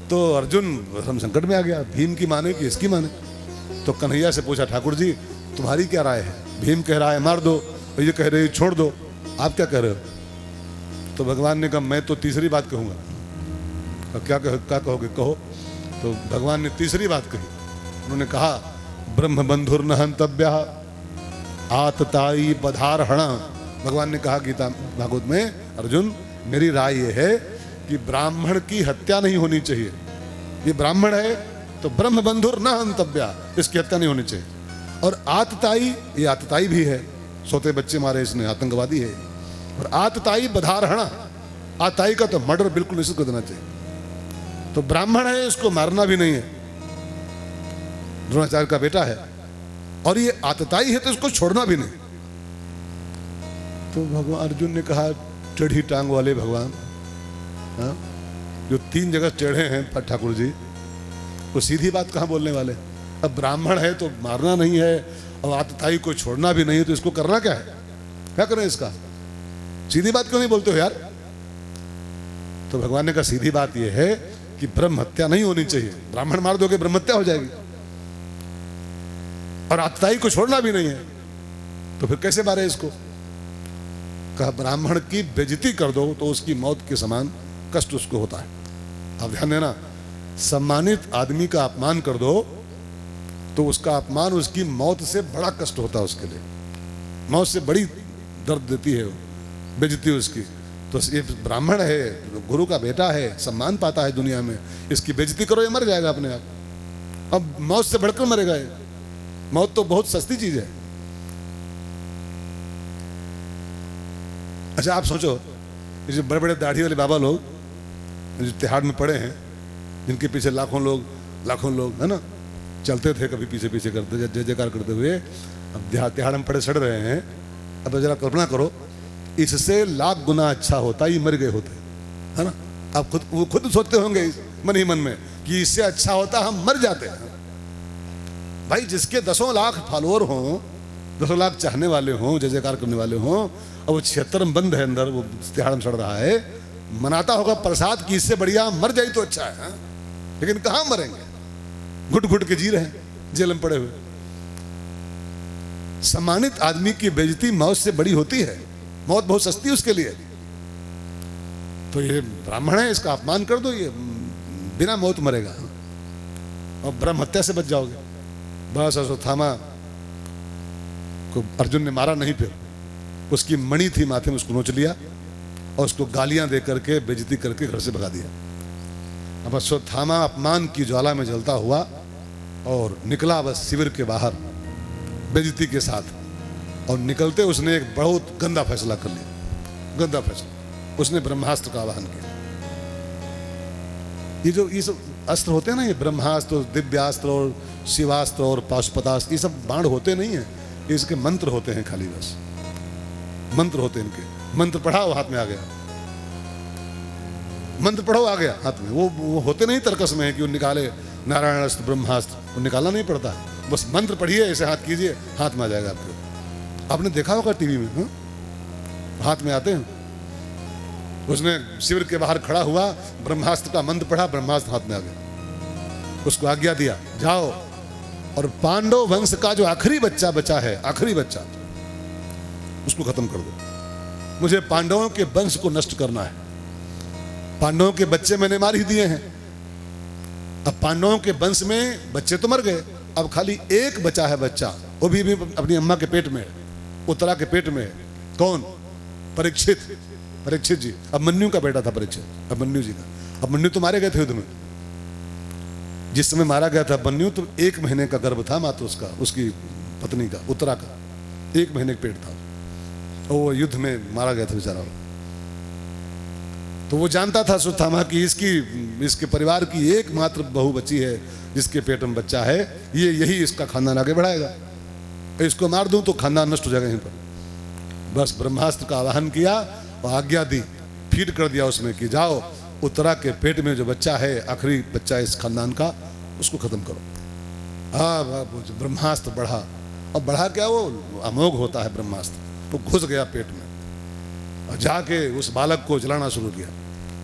तो अर्जुन हम संकट में आ गया, भीम की माने कि इसकी माने। तो कन्हैया से पूछा ठाकुर जी तुम्हारी क्या राय है? भीम कह रहा है मार दो, और ये कह रहे छोड़ दो, आप क्या कह रहे हो? तो भगवान ने कहा मैं तो तीसरी बात कहूंगा। अब क्या कहोगे कहो। तो भगवान ने तीसरी बात कही, उन्होंने कहा ब्रह्म बंधुर न हंतव्य आतताई पधारहण। भगवान ने कहा गीता भागवत में, अर्जुन मेरी राय ये है कि ब्राह्मण की हत्या नहीं होनी चाहिए। ये ब्राह्मण है तो ब्रह्म बंधुर न हंतव्य, इसकी हत्या नहीं होनी चाहिए। और आतताई, ये आतताई भी है, सोते बच्चे मारे इसने, आतंकवादी है। और आतताई बधारहण, आतताई का तो मर्डर बिल्कुल निश्चित कर देना चाहिए। तो ब्राह्मण है, इसको मारना भी नहीं है, द्रोणाचार्य का बेटा है, और ये आतताई है तो इसको छोड़ना भी नहीं। तो भगवान अर्जुन ने कहा टेढ़ी टांग वाले भगवान, हाँ? जो 3 जगह टेढ़े हैं ठाकुर जी, वो सीधी बात कहाँ बोलने वाले? अब ब्राह्मण है तो मारना नहीं है, और आतताई को छोड़ना भी नहीं है, तो इसको करना क्या है? क्या करें इसका? सीधी बात क्यों नहीं बोलते हो यार? तो भगवान ने कहा सीधी बात यह है कि ब्रह्म हत्या नहीं होनी चाहिए। ब्राह्मण मार दोगे ब्रह्म हत्या हो जाएगी, और आतताई को छोड़ना भी नहीं है, तो फिर कैसे मारे इसको? कहा ब्राह्मण की बेइज्जती कर दो तो उसकी मौत के समान कष्ट उसको होता है। आप ध्यान देना, सम्मानित आदमी का अपमान कर दो तो उसका अपमान उसकी मौत से बड़ा कष्ट होता है उसके लिए, मौत से बड़ी दर्द देती है बेइज्जती उसकी। तो ये ब्राह्मण है, गुरु का बेटा है, सम्मान पाता है दुनिया में, इसकी बेइज्जती करो ये मर जाएगा अपने आप। अब मौत से बढ़कर मरेगा ये, मौत तो बहुत सस्ती चीज है। अच्छा आप सोचो, ये जो बड़े बड़े दाढ़ी वाले बाबा लोग जो तिहाड़ में पड़े हैं, जिनके पीछे लाखों लोग है ना चलते थे, कभी पीछे पीछे करते जय जयकार करते हुए, अब तिहाड़ में पड़े सड़ रहे हैं, अब जरा कल्पना करो, इससे लाख गुना अच्छा होता ये मर गए होते, है ना। आप वो खुद सोचते होंगे मन ही मन में कि इससे अच्छा होता हम मर जाते हैं। भाई जिसके 10 लाख फॉलोअर हों, 10 लाख चाहने वाले हों, जय जयकार करने वाले हों, और वो 76 में बंद है अंदर, वो तिहाड़ में सड़ रहा है, मनाता होगा प्रसाद की इससे बढ़िया मर जाए तो अच्छा है। लेकिन कहाँ मरेंगे, घुट घुट के जी रहे हैं जेल में पड़े हुए। सम्मानित आदमी की बेइज्जती मौत से बड़ी होती है, मौत बहुत सस्ती उसके लिए। तो ये ब्राह्मण है, इसका अपमान कर दो, ये बिना मौत मरेगा और ब्रह्म हत्या से बच जाओगे। बस अश्वत्थामा को अर्जुन ने मारा नहीं, फिर उसकी मणि थी माथे में, उसको नोच लिया और उसको गालियां दे करके बेइज्जती करके घर से भगा दिया। अब अश्वत्थामा अपमान की ज्वाला में जलता हुआ और निकला बस शिविर के बाहर बेइज्जती के साथ, और निकलते उसने एक बहुत गंदा फैसला कर लिया, गंदा फैसला। उसने ब्रह्मास्त्र का आवाहन किया। ये सब अस्त्र होते हैं ना, ये ब्रह्मास्त्र, दिव्यास्त्र और शिवास्त्र और पाशुपतास्त्र, ये सब बाण होते नहीं है, इसके मंत्र होते हैं खाली, बस मंत्र होते हैं इनके। मंत्र पढ़ाओ हाथ में आ गया, मंत्र पढ़ो आ गया हाथ में। वो होते नहीं तर्कस में है कि वो निकाले नारायण अस्त्र ब्रह्मास्त्र, वो निकालना नहीं पड़ता है, बस मंत्र पढ़िए, ऐसे हाथ कीजिए, हाथ में आ जाएगा आपको। आपने देखा होगा टीवी में, हा? हाथ में आते हैं। उसने शिविर के बाहर खड़ा हुआ, ब्रह्मास्त्र का मंत्र पढ़ा, ब्रह्मास्त्र हाथ में आ गया। उसको आज्ञा दिया जाओ और पांडव वंश का जो आखिरी बच्चा बचा है, आखिरी बच्चा, उसको खत्म कर दो। मुझे पांडवों के वंश को नष्ट करना है। पांडवों के बच्चे मैंने मार ही दिए हैं, अब पांडवों के वंश में बच्चे तो मर गए, अब खाली एक बचा है बच्चा, वो भी अपनी अम्मा के पेट में, उत्तरा के पेट में। कौन? परीक्षित, परीक्षित जी। अब मन्यु का बेटा था परीक्षित, अब मन्यु जी का। अब मन्यु तो मारे गए थे युद्ध में, जिस समय मारा गया था मन्यु तो 1 महीने का गर्भ था मात्र उसका, उसकी पत्नी का, उत्तरा का 1 महीने का पेट था, और वो युद्ध में मारा गया था बेचारा। तो वो जानता था अश्वत्थामा कि इसके परिवार की एकमात्र बहू बची है, जिसके पेट में बच्चा है, यही इसका खानदान आगे बढ़ाएगा। इसको मार दूं तो खानदान नष्ट हो जाएगा यहीं पर। बस ब्रह्मास्त्र का आवाहन किया और आज्ञा दी, फीड कर दिया उसमें कि जाओ उत्तरा के पेट में जो बच्चा है, आखिरी बच्चा इस खानदान का, उसको खत्म करो। ब्रह्मास्त्र बढ़ा, और बढ़ा क्या, वो अमोघ होता है ब्रह्मास्त्र, वो घुस गया पेट में और जाके उस बालक को जलाना शुरू किया।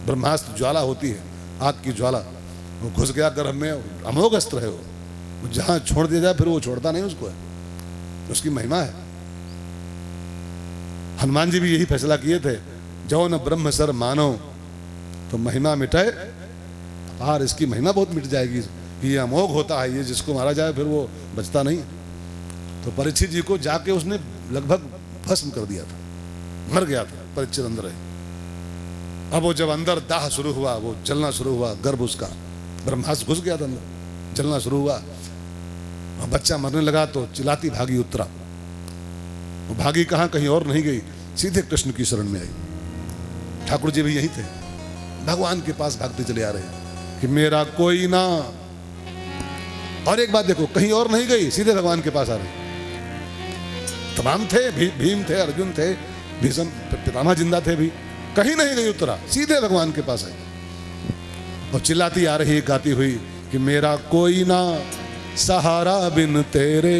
ब्रह्मास्त्र ज्वाला होती है, आग की ज्वाला, वो घुस गया गर्भ में, अमोघ अस्त्र है वो जहाँ छोड़ दिया जाए फिर वो छोड़ता नहीं उसको, है उसकी महिमा है। हनुमान जी भी यही फैसला किए थे, जो न ब्रह्म सर मानो तो महिमा मिटाए, और इसकी महिमा बहुत मिट जाएगी, ये अमोघ होता है, ये जिसको मारा जाए फिर वो बचता नहीं। तो परीक्षित जी को जाके उसने लगभग भस्म कर दिया था, मर गया था परीक्षित अंदर है। अब वो जब अंदर दाह शुरू हुआ, वो जलना शुरू हुआ, गर्भ उसका, ब्रह्मास्त्र घुस गया था अंदर, जलना शुरू हुआ, बच्चा मरने लगा तो चिल्लाती भागी उत्तरा। वो भागी कहाँ, कहीं और नहीं गई, सीधे कृष्ण की शरण में आई। ठाकुर जी भी यही थे, भगवान के पास भागते चले आ रहे कि मेरा कोई ना। और एक बात देखो, कहीं और नहीं गई, सीधे भगवान के पास आ रही। तमाम थे, भीम थे, अर्जुन थे, भीष्म पितामह जिंदा थे भी, कहीं नहीं गई उत्तरा, सीधे भगवान के पास आई और चिल्लाती आ रही, गाती हुई कि मेरा कोई ना सहारा बिन तेरे,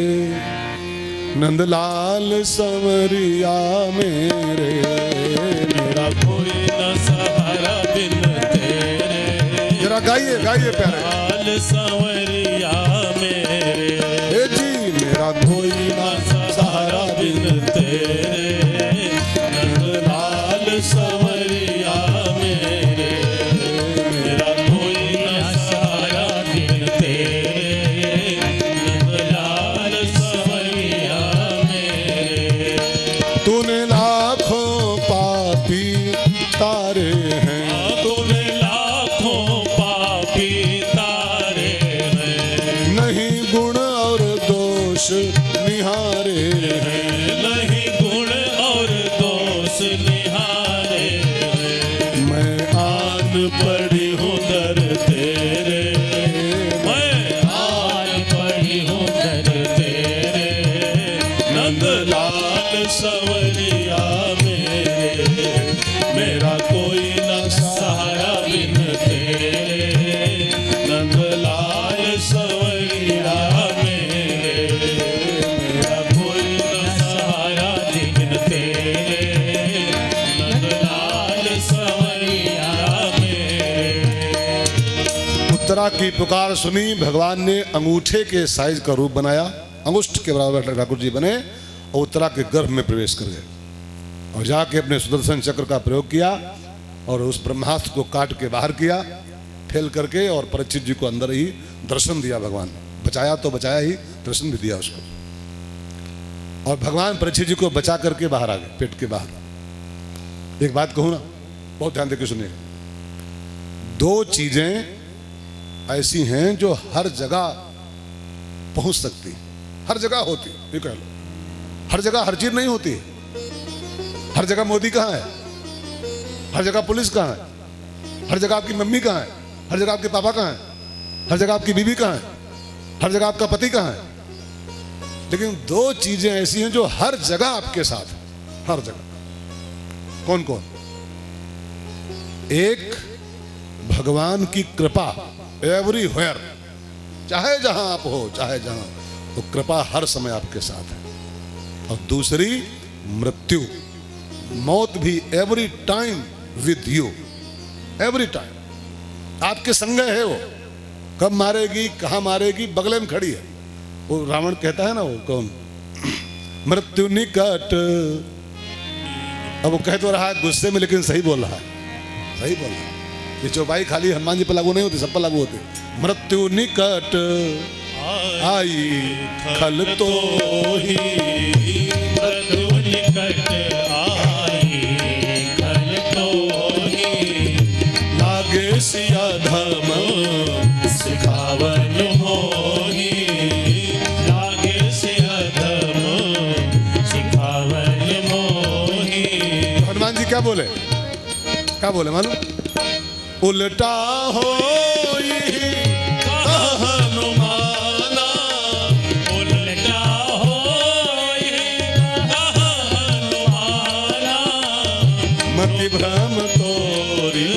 नंदलाल संवरिया मेरे, मेरा कोई न सहारा बिन तेरे। जरा गाइए गाइए प्यारे। लाल संवरिया मेरे, हे जी मेरा कोई ना सहारा बिन तेरे, नंदलाल संवरिया मेरे, मेरा कोई न सहारा बिन तेरे, नंदलाल संवरिया मेरे। तूने लाखों पापी तारे हैं, तूने लाखों पापी तारे हैं, नहीं गुण और दोष निहारे हैं, नहीं गुण और दोष निहारे उत्तरा की पुकार सुनी, भगवान ने अंगूठे के साइज का रूप बनाया, अंगुष्ठ के बराबर ठाकुर जी बने और उत्तरा के गर्भ में प्रवेश कर गए और जाके अपने सुदर्शन चक्र का प्रयोग किया और उस ब्रह्मास्त्र को काट के बाहर किया, फेल करके, और परीक्षित जी को अंदर ही दर्शन दिया भगवान ने। बचाया तो बचाया ही, दर्शन भी दिया उसको। और भगवान परीक्षित जी को बचा करके बाहर आ गए, पेट के बाहर। एक बात कहूँ ना, बहुत ध्यान देकर सुनिए। दो चीजें ऐसी हैं जो हर जगह पहुंच सकती, हर जगह होती, ये कह लो। हर जगह हर चीज नहीं होती। हर जगह मोदी कहाँ है, हर जगह पुलिस कहाँ है, हर जगह आपकी मम्मी कहाँ है, हर जगह आपके पापा कहाँ है, हर जगह आपकी बीवी कहाँ है, हर जगह आपका पति कहाँ है। लेकिन दो चीजें ऐसी हैं जो हर जगह आपके साथ है, हर जगह। कौन कौन? एक, भगवान की कृपा, एवरीवेयर, चाहे जहां आप हो, चाहे जहां, वो कृपा हर समय आपके साथ है। और दूसरी, मृत्यु, मौत भी every time with you, every time आपके संग है। वो कब मारेगी, कहां मारेगी, बगले में खड़ी है। वो रावण कहता है ना, वो कौन, मृत्यु निकट। अब वो कह तो रहा है गुस्से में, लेकिन सही बोल रहा है, सही बोल रहा है। ये चौपाई खाली हनुमान जी पर लागू नहीं होती, सब पर लागू होती। मृत्यु निकट आई खल तो ही, मृत्यु निकट आई खल तो ही, लागे सिया धर्म सिखावन मोही, लागे सिया धर्म सिखावन मोही। हनुमान जी क्या बोले, क्या बोले मालूम? उल्टा हो हनुमाना, उल्टा होई हनुमाना, मति भ्रम तोरी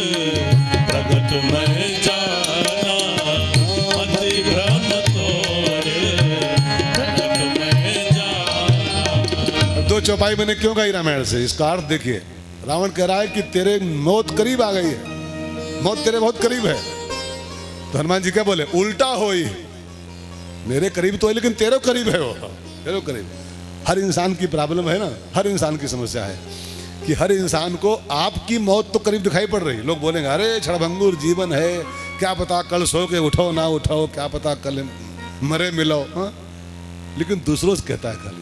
प्रगट में जाना, मति भ्रम तोरी प्रगट में जाना। दो चौपाई मैंने क्यों कही रामायण से, इसका अर्थ देखिए। रावण कह रहा है कि तेरे मौत करीब आ गई है, मौत तेरे बहुत करीब है। तो हनुमान जी क्या बोले? उल्टा होई, मेरे करीब तो है लेकिन तेरे करीब है वो, तेरे करीब। हर इंसान की प्रॉब्लम है ना, हर इंसान की समस्या है कि हर इंसान को आपकी मौत तो करीब दिखाई पड़ रही। लोग बोलेंगे अरे क्षणभंगुर जीवन है, क्या पता कल सो के उठो ना उठो, क्या पता कल मरे मिलो, हाँ? लेकिन दूसरों से कहता है, खाली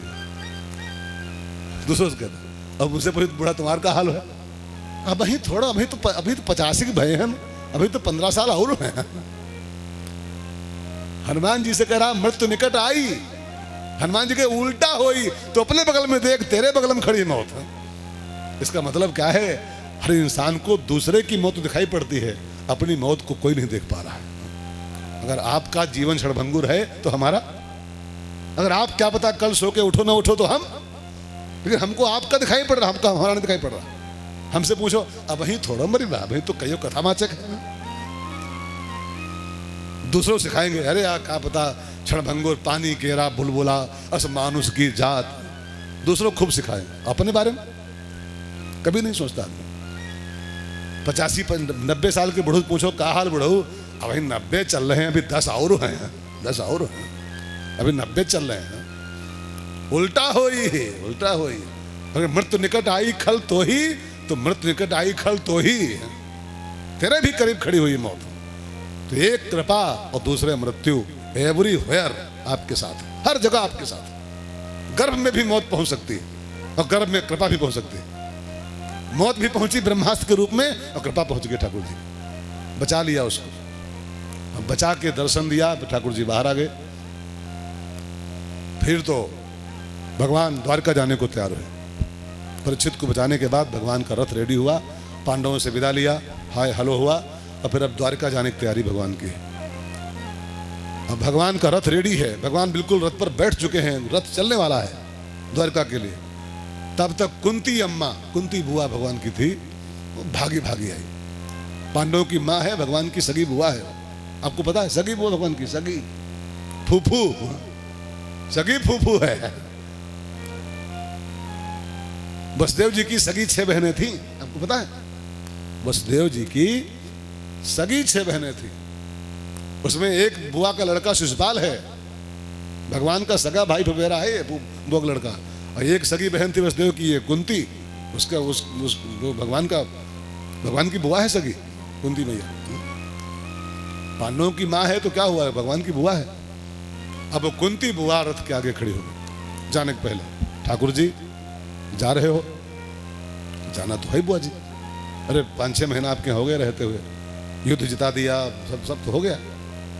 दूसरों से कहता है। अब मुझसे पूछे बुढ़ा तुम्हारा का हाल है? अब अभी थोड़ा, अभी तो 85 के भय हैं, अभी तो 15 साल और हैं। हनुमान जी से कह रहा मृत्यु निकट आई, हनुमान जी के उल्टा होई, तो अपने बगल में देख, तेरे बगल में खड़ी मौत है। इसका मतलब क्या है? हर इंसान को दूसरे की मौत दिखाई पड़ती है, अपनी मौत को कोई नहीं देख पा रहा है। अगर आपका जीवन क्षणभंगुर है तो हमारा, अगर आप क्या पता कल सो के उठो ना उठो तो हम, लेकिन हमको आपका दिखाई पड़ रहा, हमका हमारा नहीं दिखाई पड़ रहा। हमसे पूछो अब वही थोड़ा मरी बा, अभी तो कईयों कथावाचक है। दूसरों सिखाएंगे अरे यार क्या पता क्षणभंगुर, पानी केरा बुलबुला, अस मानुष की जात। दूसरों खूब सिखाए, अपने बारे में कभी नहीं सोचता आदमी। 85-90 साल के बुढ़ऊ पूछो क्या हाल बुढ़ऊ, अब 90 चल रहे हैं, अभी 10 और हैं, 10 और हैं, अभी 90 चल रहे हैं। उल्टा होई है, उल्टा होई। अगर मृत्यु निकट आई खल तो ही, तो मृत्यु निकट आई खल तो ही, तेरे भी करीब खड़ी हुई मौत। तो एक कृपा और दूसरे मृत्यु, एवरीवेयर आपके साथ, हर जगह आपके साथ। गर्भ में भी मौत पहुंच सकती है और गर्भ में कृपा भी पहुंच सकती है। मौत भी पहुंची ब्रह्मास्त्र के रूप में और कृपा पहुंच गई ठाकुर जी, बचा लिया उसको। बचा के दर्शन दिया तो ठाकुर जी बाहर आ गए। फिर तो भगवान द्वारका जाने को तैयार हुए। परीक्षित को बचाने के बाद भगवान का रथ रेडी हुआ, पांडवों से विदा लिया, हाय हेलो हुआ, और फिर अब द्वारका जाने की तैयारी भगवान की है। अब भगवान का रथ रेडी है, भगवान बिल्कुल रथ पर बैठ चुके हैं, रथ चलने वाला है द्वारका के लिए। तब तक कुंती अम्मा, कुंती बुआ भगवान की थी, वो भागी भागी आई। पांडवों की माँ है, भगवान की सगी बुआ है। आपको पता है सगी बुआ भगवान की, सगी फूफू, सगी फूफू है। वसुदेव जी की सगी 6 बहनें थी, आपको पता है? वसुदेव जी की सगी 6 बहनें थी। उसमें एक बुआ का लड़का शिशुपाल है, भगवान का सगा भाई फुफेरा है ये बुआ का लड़का, और एक सगी बहन थी वसुदेव की, ये कुंती, उसका वो भगवान की बुआ है सगी, कुंती मैया। पांडवों की माँ है तो क्या हुआ है, भगवान की बुआ है। अब वो कुंती बुआ रथ के आगे खड़ी हो गई जाने के पहले, ठाकुर जी जा रहे हो? जाना तो है बुआ जी। अरे 5-6 महीना आपके हो गए रहते हुए, युद्ध जिता दिया, सब तो हो गया,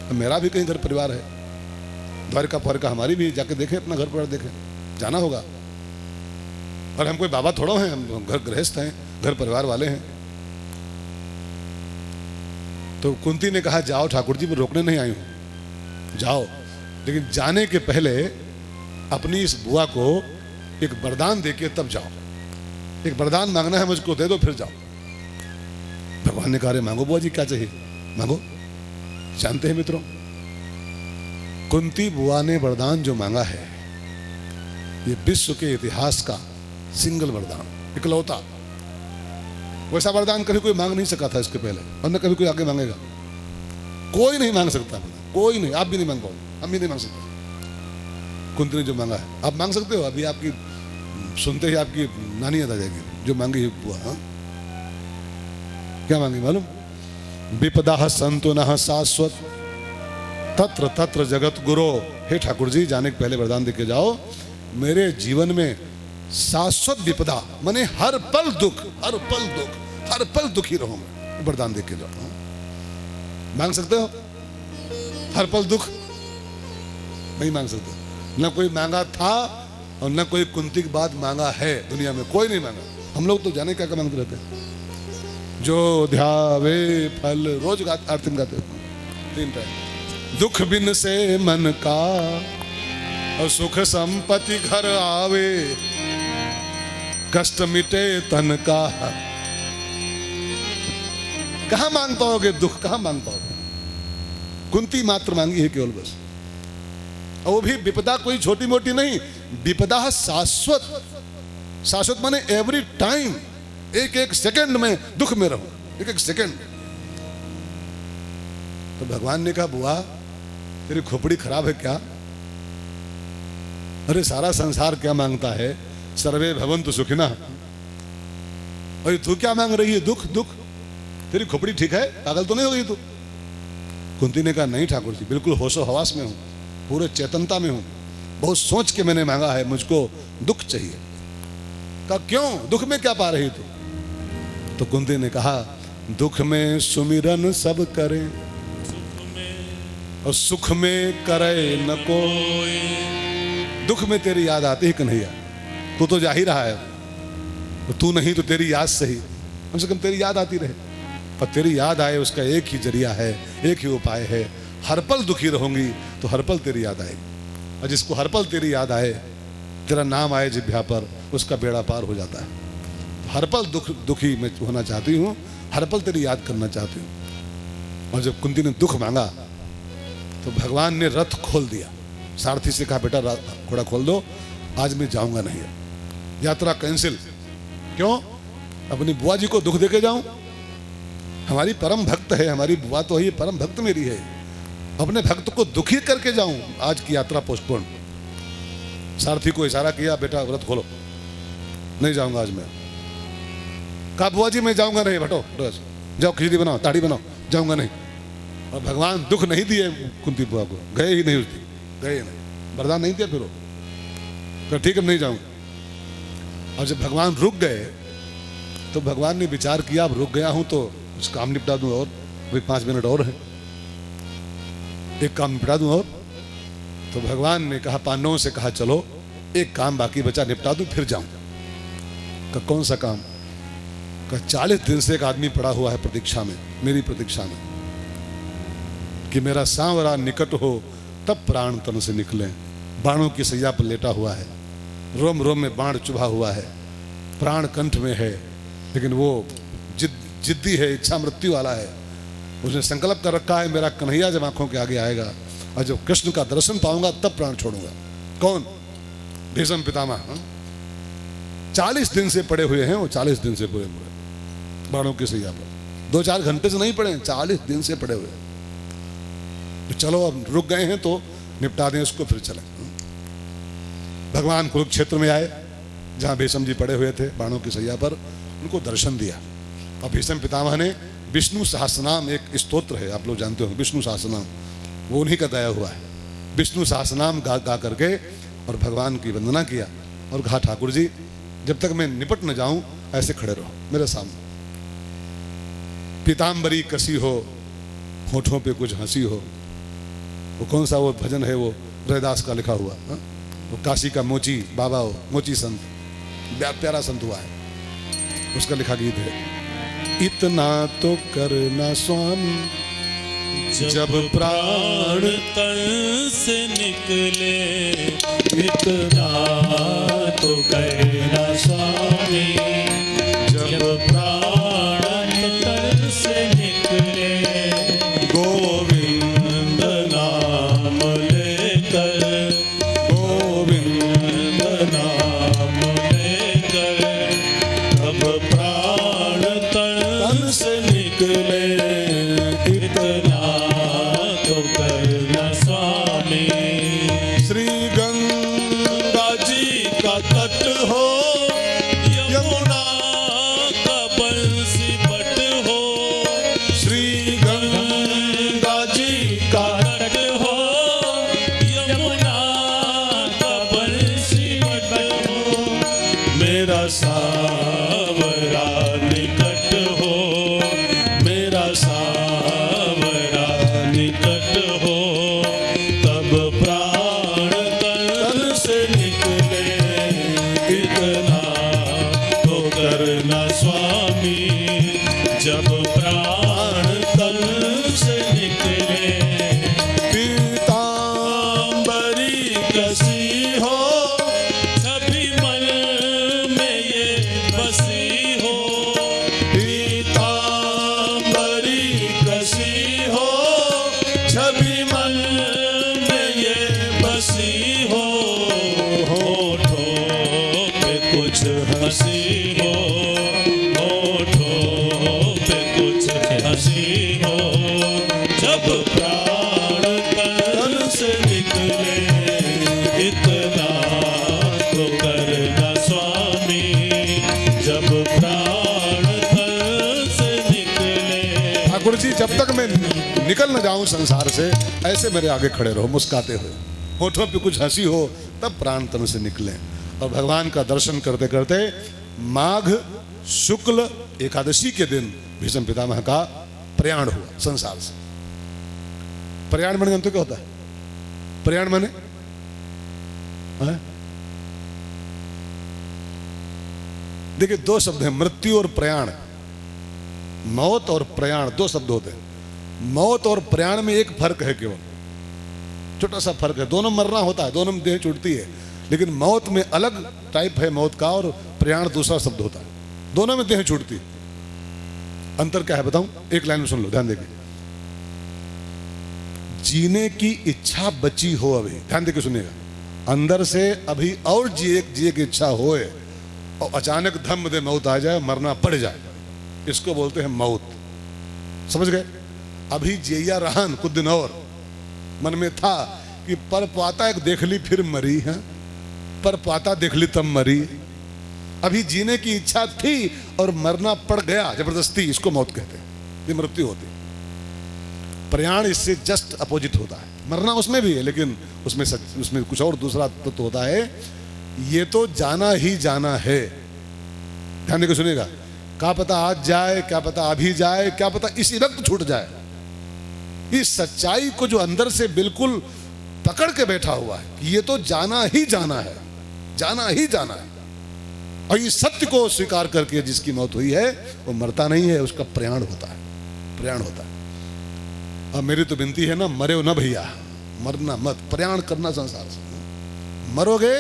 अब मेरा भी कहीं घर परिवार है, द्वारका का हमारी भी, जाके देखें अपना घर परिवार देखें, जाना होगा। और हम कोई बाबा थोड़ा हैं, हम घर गृहस्थ हैं, घर परिवार वाले हैं। तो कुंती ने कहा जाओ ठाकुर जी, मैं रोकने नहीं आई हूं, जाओ, लेकिन जाने के पहले अपनी इस बुआ को एक वरदान देके तब जाओ, एक वरदान मांगना है मुझको, दे दो फिर जाओ। भगवान ने कहा अरे मांगो बुआ जी, क्या चाहिए मांगो। जानते हैं मित्रों, कुंती बुआ ने वरदान जो मांगा है, ये विश्व के इतिहास का सिंगल वरदान, इकलौता। वैसा वरदान कभी कोई मांग नहीं सका था इसके पहले, और न कभी कोई आगे मांगेगा। कोई नहीं मांग सकता, कोई नहीं, आप भी नहीं मांग पाओगे, हम भी नहीं मांग सकते। कुंती ने जो मांगा है आप मांग सकते हो। अभी आपकी सुनते ही आपकी नानी याद आ जाएगी, जो मांगी बुआ। हाँ, क्या मांगी मालूम? विपदा संतु न शाश्वत तत्र तत्र जगत गुरो। हे ठाकुर जी, जाने के पहले वरदान देके जाओ, मेरे जीवन में शाश्वत विपदा, माने हर पल दुख, हर पल दुख, हर पल दुखी रहूंगा, वरदान देके जाओ। मांग सकते हो? हर पल दुख नहीं मांग सकते। न कोई मांगा था और न कोई कुंती की बात मांगा है, दुनिया में कोई नहीं मांगा। हम लोग तो जाने क्या क्या मांगते रहते हैं, जो ध्यावे फल, रोज आरती में गाते 3 टाइम। दुख बिन से मन का और सुख संपत्ति घर आवे, कष्ट मिटे तन का। कहां मांग पाओगे दुख, कहां मांग पाओगे? कुंती मात्र मांगी है केवल बस, और वो भी विपदा कोई छोटी मोटी नहीं, विपदा शाश्वत। शाश्वत माने एवरी टाइम, एक एक सेकंड में दुख में रहूं, एक एक सेकंड। तो भगवान ने कहा बुआ तेरी खोपड़ी खराब है क्या? अरे सारा संसार क्या मांगता है, सर्वे भवन्तु सुखिनः, अरे तू क्या मांग रही है? दुख दुख। तेरी खोपड़ी ठीक है, पागल तो नहीं हो गई तू? कुंती ने कहा नहीं ठाकुर जी, बिल्कुल होशो हवास में हूं, पूरे चेतनता में हूं, बहुत सोच के मैंने मांगा है, मुझको दुख चाहिए। कहा क्यों, दुख में क्या पा रही तू? तो कुंती ने कहा दुख में सुमिरन सब करें और सुख में करे न कोई। दुख में तेरी याद आती है कन्हैया, तू तो जा ही रहा है, तो तू नहीं तो तेरी याद सही, कम से कम तेरी याद आती रहे। और तेरी याद आए उसका एक ही जरिया है, एक ही उपाय है, हर पल दुखी रहूंगी तो हर पल तेरी याद आएगी। और जिसको हर पल तेरी याद आए, तेरा नाम आए जिह्वा पर, उसका बेड़ा पार हो जाता है। हर पल दुखी मैं होना चाहती हूँ, हर पल तेरी याद करना चाहती हूँ। और जब कुंती ने दुख मांगा तो भगवान ने रथ खोल दिया, सारथी से कहा बेटा घोड़ा खोल दो, आज मैं जाऊंगा नहीं, यात्रा कैंसिल। क्यों? अपनी बुआ जी को दुख देके जाऊं? हमारी परम भक्त है, हमारी बुआ तो है, परम भक्त मेरी है, अपने भक्त को दुखी करके जाऊं? आज की यात्रा पोस्टपोन। सारथी को इशारा किया बेटा व्रत खोलो, नहीं जाऊंगा आज मैं। कहा बुआ जी मैं जाऊंगा नहीं, हटो जाओ, खिचड़ी बनाओ, ताड़ी बनाओ, जाऊंगा नहीं। और भगवान दुख नहीं दिए कुंती बुआ को, गए ही नहीं, उस दिन गए नहीं, वरदान नहीं दिया। फिर वो तो ठीक है नहीं जाऊंगा। और जब भगवान रुक गए तो भगवान ने विचार किया अब रुक गया हूं तो कुछ काम निपटा दूं, और अभी 5 मिनट और है, एक काम निपटा दूं। और तो भगवान ने कहा, पांडवों से कहा चलो एक काम बाकी बचा निपटा दूं फिर जाऊं। का कौन सा काम? का 40 दिन से एक आदमी पड़ा हुआ है प्रतीक्षा में, मेरी प्रतीक्षा में, कि मेरा सांवरा निकट हो तब प्राण तन से निकले। बाणों की सैया पर लेटा हुआ है, रोम रोम में बाण चुभा हुआ है, प्राण कंठ में है, लेकिन वो जिद्दी है, इच्छा मृत्यु वाला है। उसने संकल्प कर रखा है मेरा कन्हैया जब आंखों के आगे आएगा और जब कृष्ण का दर्शन पाऊंगा तब प्राण छोड़ूंगा। कौन? भीष्म पितामह। 40 दिन से पड़े हुए हैं वो, 40 दिन से पूरे बाणों की सैया पर, 2-4 घंटे से नहीं पड़े, 40 दिन से पड़े हुए। तो चलो अब रुक गए हैं तो निपटा दें इसको, फिर चले। भगवान कुरुक्षेत्र में आए, जहाँ भीष्म जी पड़े हुए थे बाणों की सैया पर, उनको दर्शन दिया। और भीष्म पितामह ने विष्णु सहस्रनाम, एक स्तोत्र है आप लोग जानते हो विष्णु सहस्रनाम, वो उन्हीं का गाया हुआ है। विष्णु सहस्रनाम गा करके और भगवान की वंदना किया और कहा ठाकुर जी जब तक मैं निपट न जाऊं ऐसे खड़े रहो मेरे सामने। पीताम्बरी कसी हो, होठों पे कुछ हंसी हो, वो कौन सा वो भजन है वो रैदास का लिखा हुआ, हा? वो काशी का मोची बाबा हो, मोची संत, प्यारा संत हुआ है, उसका लिखा गीत है। इतना तो करना स्वामी जब प्राण तन से निकले, इतना तो कहना स्वामी। जब प्राण तन से निकले, गोविंद नाम लेकर, गोविंद नाम लेकर, तब प्राण तन से निकले, इतना तो करना स्वामी। श्री गंगा जी का तट हो, यमुना का बंसी बट हो, श्री गंगा जी का तट हो, यमुना का बंसी बट हो, मेरा सावरा निकट हो, मेरा सावरा निकट हो, तब प्राण तन से निकले, इतना तो करना स्वामी। जब प्राण तन से निकले, पीताम्बरी कसी हो, छवि मन में ये बसी हो, पीताम्बरी कसी हो, छवि मन में ये बसी हो, होठों पे कुछ हंसी हो, होठों पे कुछ हंसी हो, जब प्राण तन से निकले, इतना तो करना स्वामी। जब प्राण तन से निकले, ठाकुर जी जब तक मैं निकल न जाऊं संसार से ऐसे मेरे आगे खड़े रहो मुस्काते हुए, होठों पे कुछ हंसी हो, तब प्राण तन से निकले। और भगवान का दर्शन करते करते माघ शुक्ल एकादशी के दिन भीष्म पितामह का प्रयाण हुआ संसार से। प्रयाण माने जानते हो क्या होता है? प्रयाण माने देखिए दो शब्द हैं, मृत्यु और प्रयाण। मौत और प्रयाण दो शब्द होते हैं। मौत और प्रयाण में एक फर्क है, केवल छोटा सा फर्क है। दोनों मरना होता है, दोनों में देह छूटती है, लेकिन मौत में अलग टाइप है मौत का, और प्रयाण दूसरा शब्द होता है। दोनों में देह छूटती है। अंतर क्या है बताऊं? एक लाइन में सुन लो, ध्यान देके। जीने की इच्छा बची हो, अभी ध्यान देके सुनिएगा, अंदर से अभी और जिए की इच्छा होए और अचानक धम्म दे मौत आ जाए, मरना पड़ जाए, इसको बोलते हैं मौत। समझ गए? अभी जिया रहन कुछ दिन और, मन में था कि पर पाता एक देख ली फिर मरी है, पर पाता देख ली तब मरी। अभी जीने की इच्छा थी और मरना पड़ गया जबरदस्ती, इसको मौत कहते हैं, ये मृत्यु होती है। प्रयाण इससे जस्ट अपोजिट होता है। मरना उसमें भी है, लेकिन उसमें कुछ और दूसरा तत्व होता है। ये तो जाना ही जाना है, ध्यान देकर सुनिएगा। क्या पता आज जाए, क्या पता अभी जाए, क्या पता इसी वक्त छूट जाए। इस सच्चाई को जो अंदर से बिल्कुल पकड़ के बैठा हुआ है कि ये तो जाना ही जाना है, जाना ही जाना है, और इस सत्य को स्वीकार करके जिसकी मौत हुई है वो मरता नहीं है, उसका प्रयाण होता है, प्रयाण होता है। अब मेरी तो विनती है ना, मरे हो ना भैया, मरना मत, प्रयाण करना संसार से। मरोगे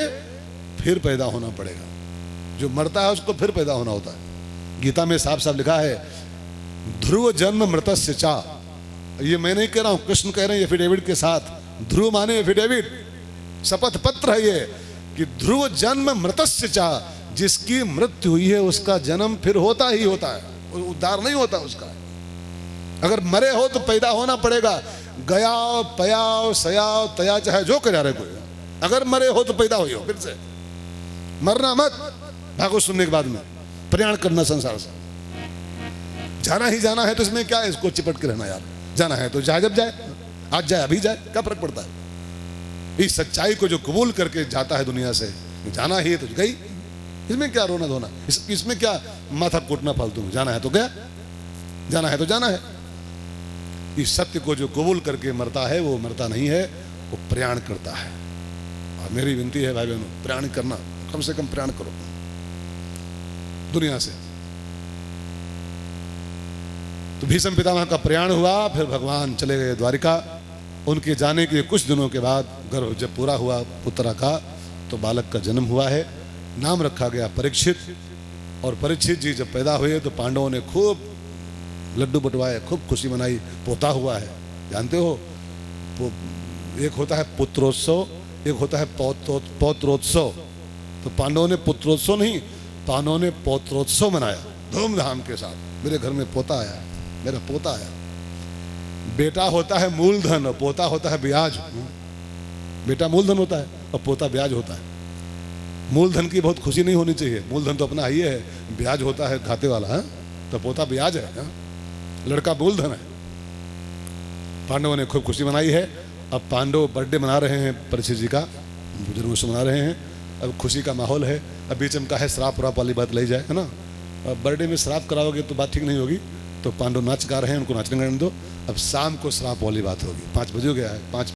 फिर पैदा होना पड़ेगा, जो मरता है उसको फिर पैदा होना होता है। गीता में साफ साफ लिखा है, ध्रुव जन्म मृतस्य चा। ये मैं नहीं कह रहा हूं, कृष्ण कह रहे हैं एफिडेविट के साथ। ध्रुव माने एफिडेविट, शपथ पत्र है ये, कि ध्रुव जन्म मृतस्य चा, जिसकी मृत्यु हुई है उसका जन्म फिर होता ही होता है, उद्धार नहीं होता उसका। अगर मरे हो तो पैदा होना पड़ेगा, गयाओ पयाओ सयाओ तया, चाहे जो कर रहे कोई, अगर मरे हो तो पैदा हुई हो फिर से, मरना मत, भागो सुनने के बाद में, प्रयाण करना संसार से, जाना ही जाना है तो इसमें क्या है, इसको चिपट के रहना यार, जाना है तो जाए, जब जाए, आज जाए अभी जाए, क्या फर्क पड़ता है। इस सच्चाई को जो कबूल करके जाता है दुनिया से, जाना ही है तो गई, इसमें क्या रोना धोना, इसमें क्या माथा कूटना फालतू में, जाना है तो गया, जाना है तो जाना है। इस सत्य को जो कबूल करके मरता है वो मरता नहीं है, वो प्रयाण करता है। और मेरी विनती है भाई बहनों, प्रयाण करना, कम से कम प्रयाण करो दुनिया से। तो भीष्म पितामह का प्रयाण हुआ, फिर भगवान चले गए द्वारिका। उनके जाने के कुछ दिनों के बाद गर्भ जब पूरा हुआ पुत्रा का, तो बालक का जन्म हुआ है, नाम रखा गया परीक्षित। और परीक्षित जी जब पैदा हुए तो पांडवों ने खूब लड्डू बटवाए, खूब खुशी मनाई, पोता हुआ है, जानते हो, एक होता है पुत्रोत्सव, एक होता है पौत्रोत्सव। तो पांडवों ने पुत्रोत्सव नहीं, पांडवों ने पौत्रोत्सव मनाया धूमधाम के साथ। मेरे घर में पोता आया, मेरा पोता आया। बेटा होता है मूलधन और पोता होता है ब्याज। बेटा मूलधन होता है और पोता ब्याज होता है। मूलधन की बहुत खुशी नहीं होनी चाहिए, मूलधन तो अपना ही है, ब्याज होता है खाते वाला है, तो पोता ब्याज है, लड़का मूलधन है। पांडवों ने खूब खुशी मनाई है। अब पांडव बर्थडे मना रहे हैं परीक्षित जी का, जन्मोत्सव मना रहे हैं। अब खुशी का माहौल है। अब बीच में कहा है श्राप व्राप वाली बात लाई जाए, है ना। अब बर्थडे में श्राप कराओगे तो बात ठीक नहीं होगी, तो पांडव नाच गा रहे हैं, उनको नाचने गाने दो। अब शाम को श्राप वाली बात होगी, 5 बजे हो गया है, 5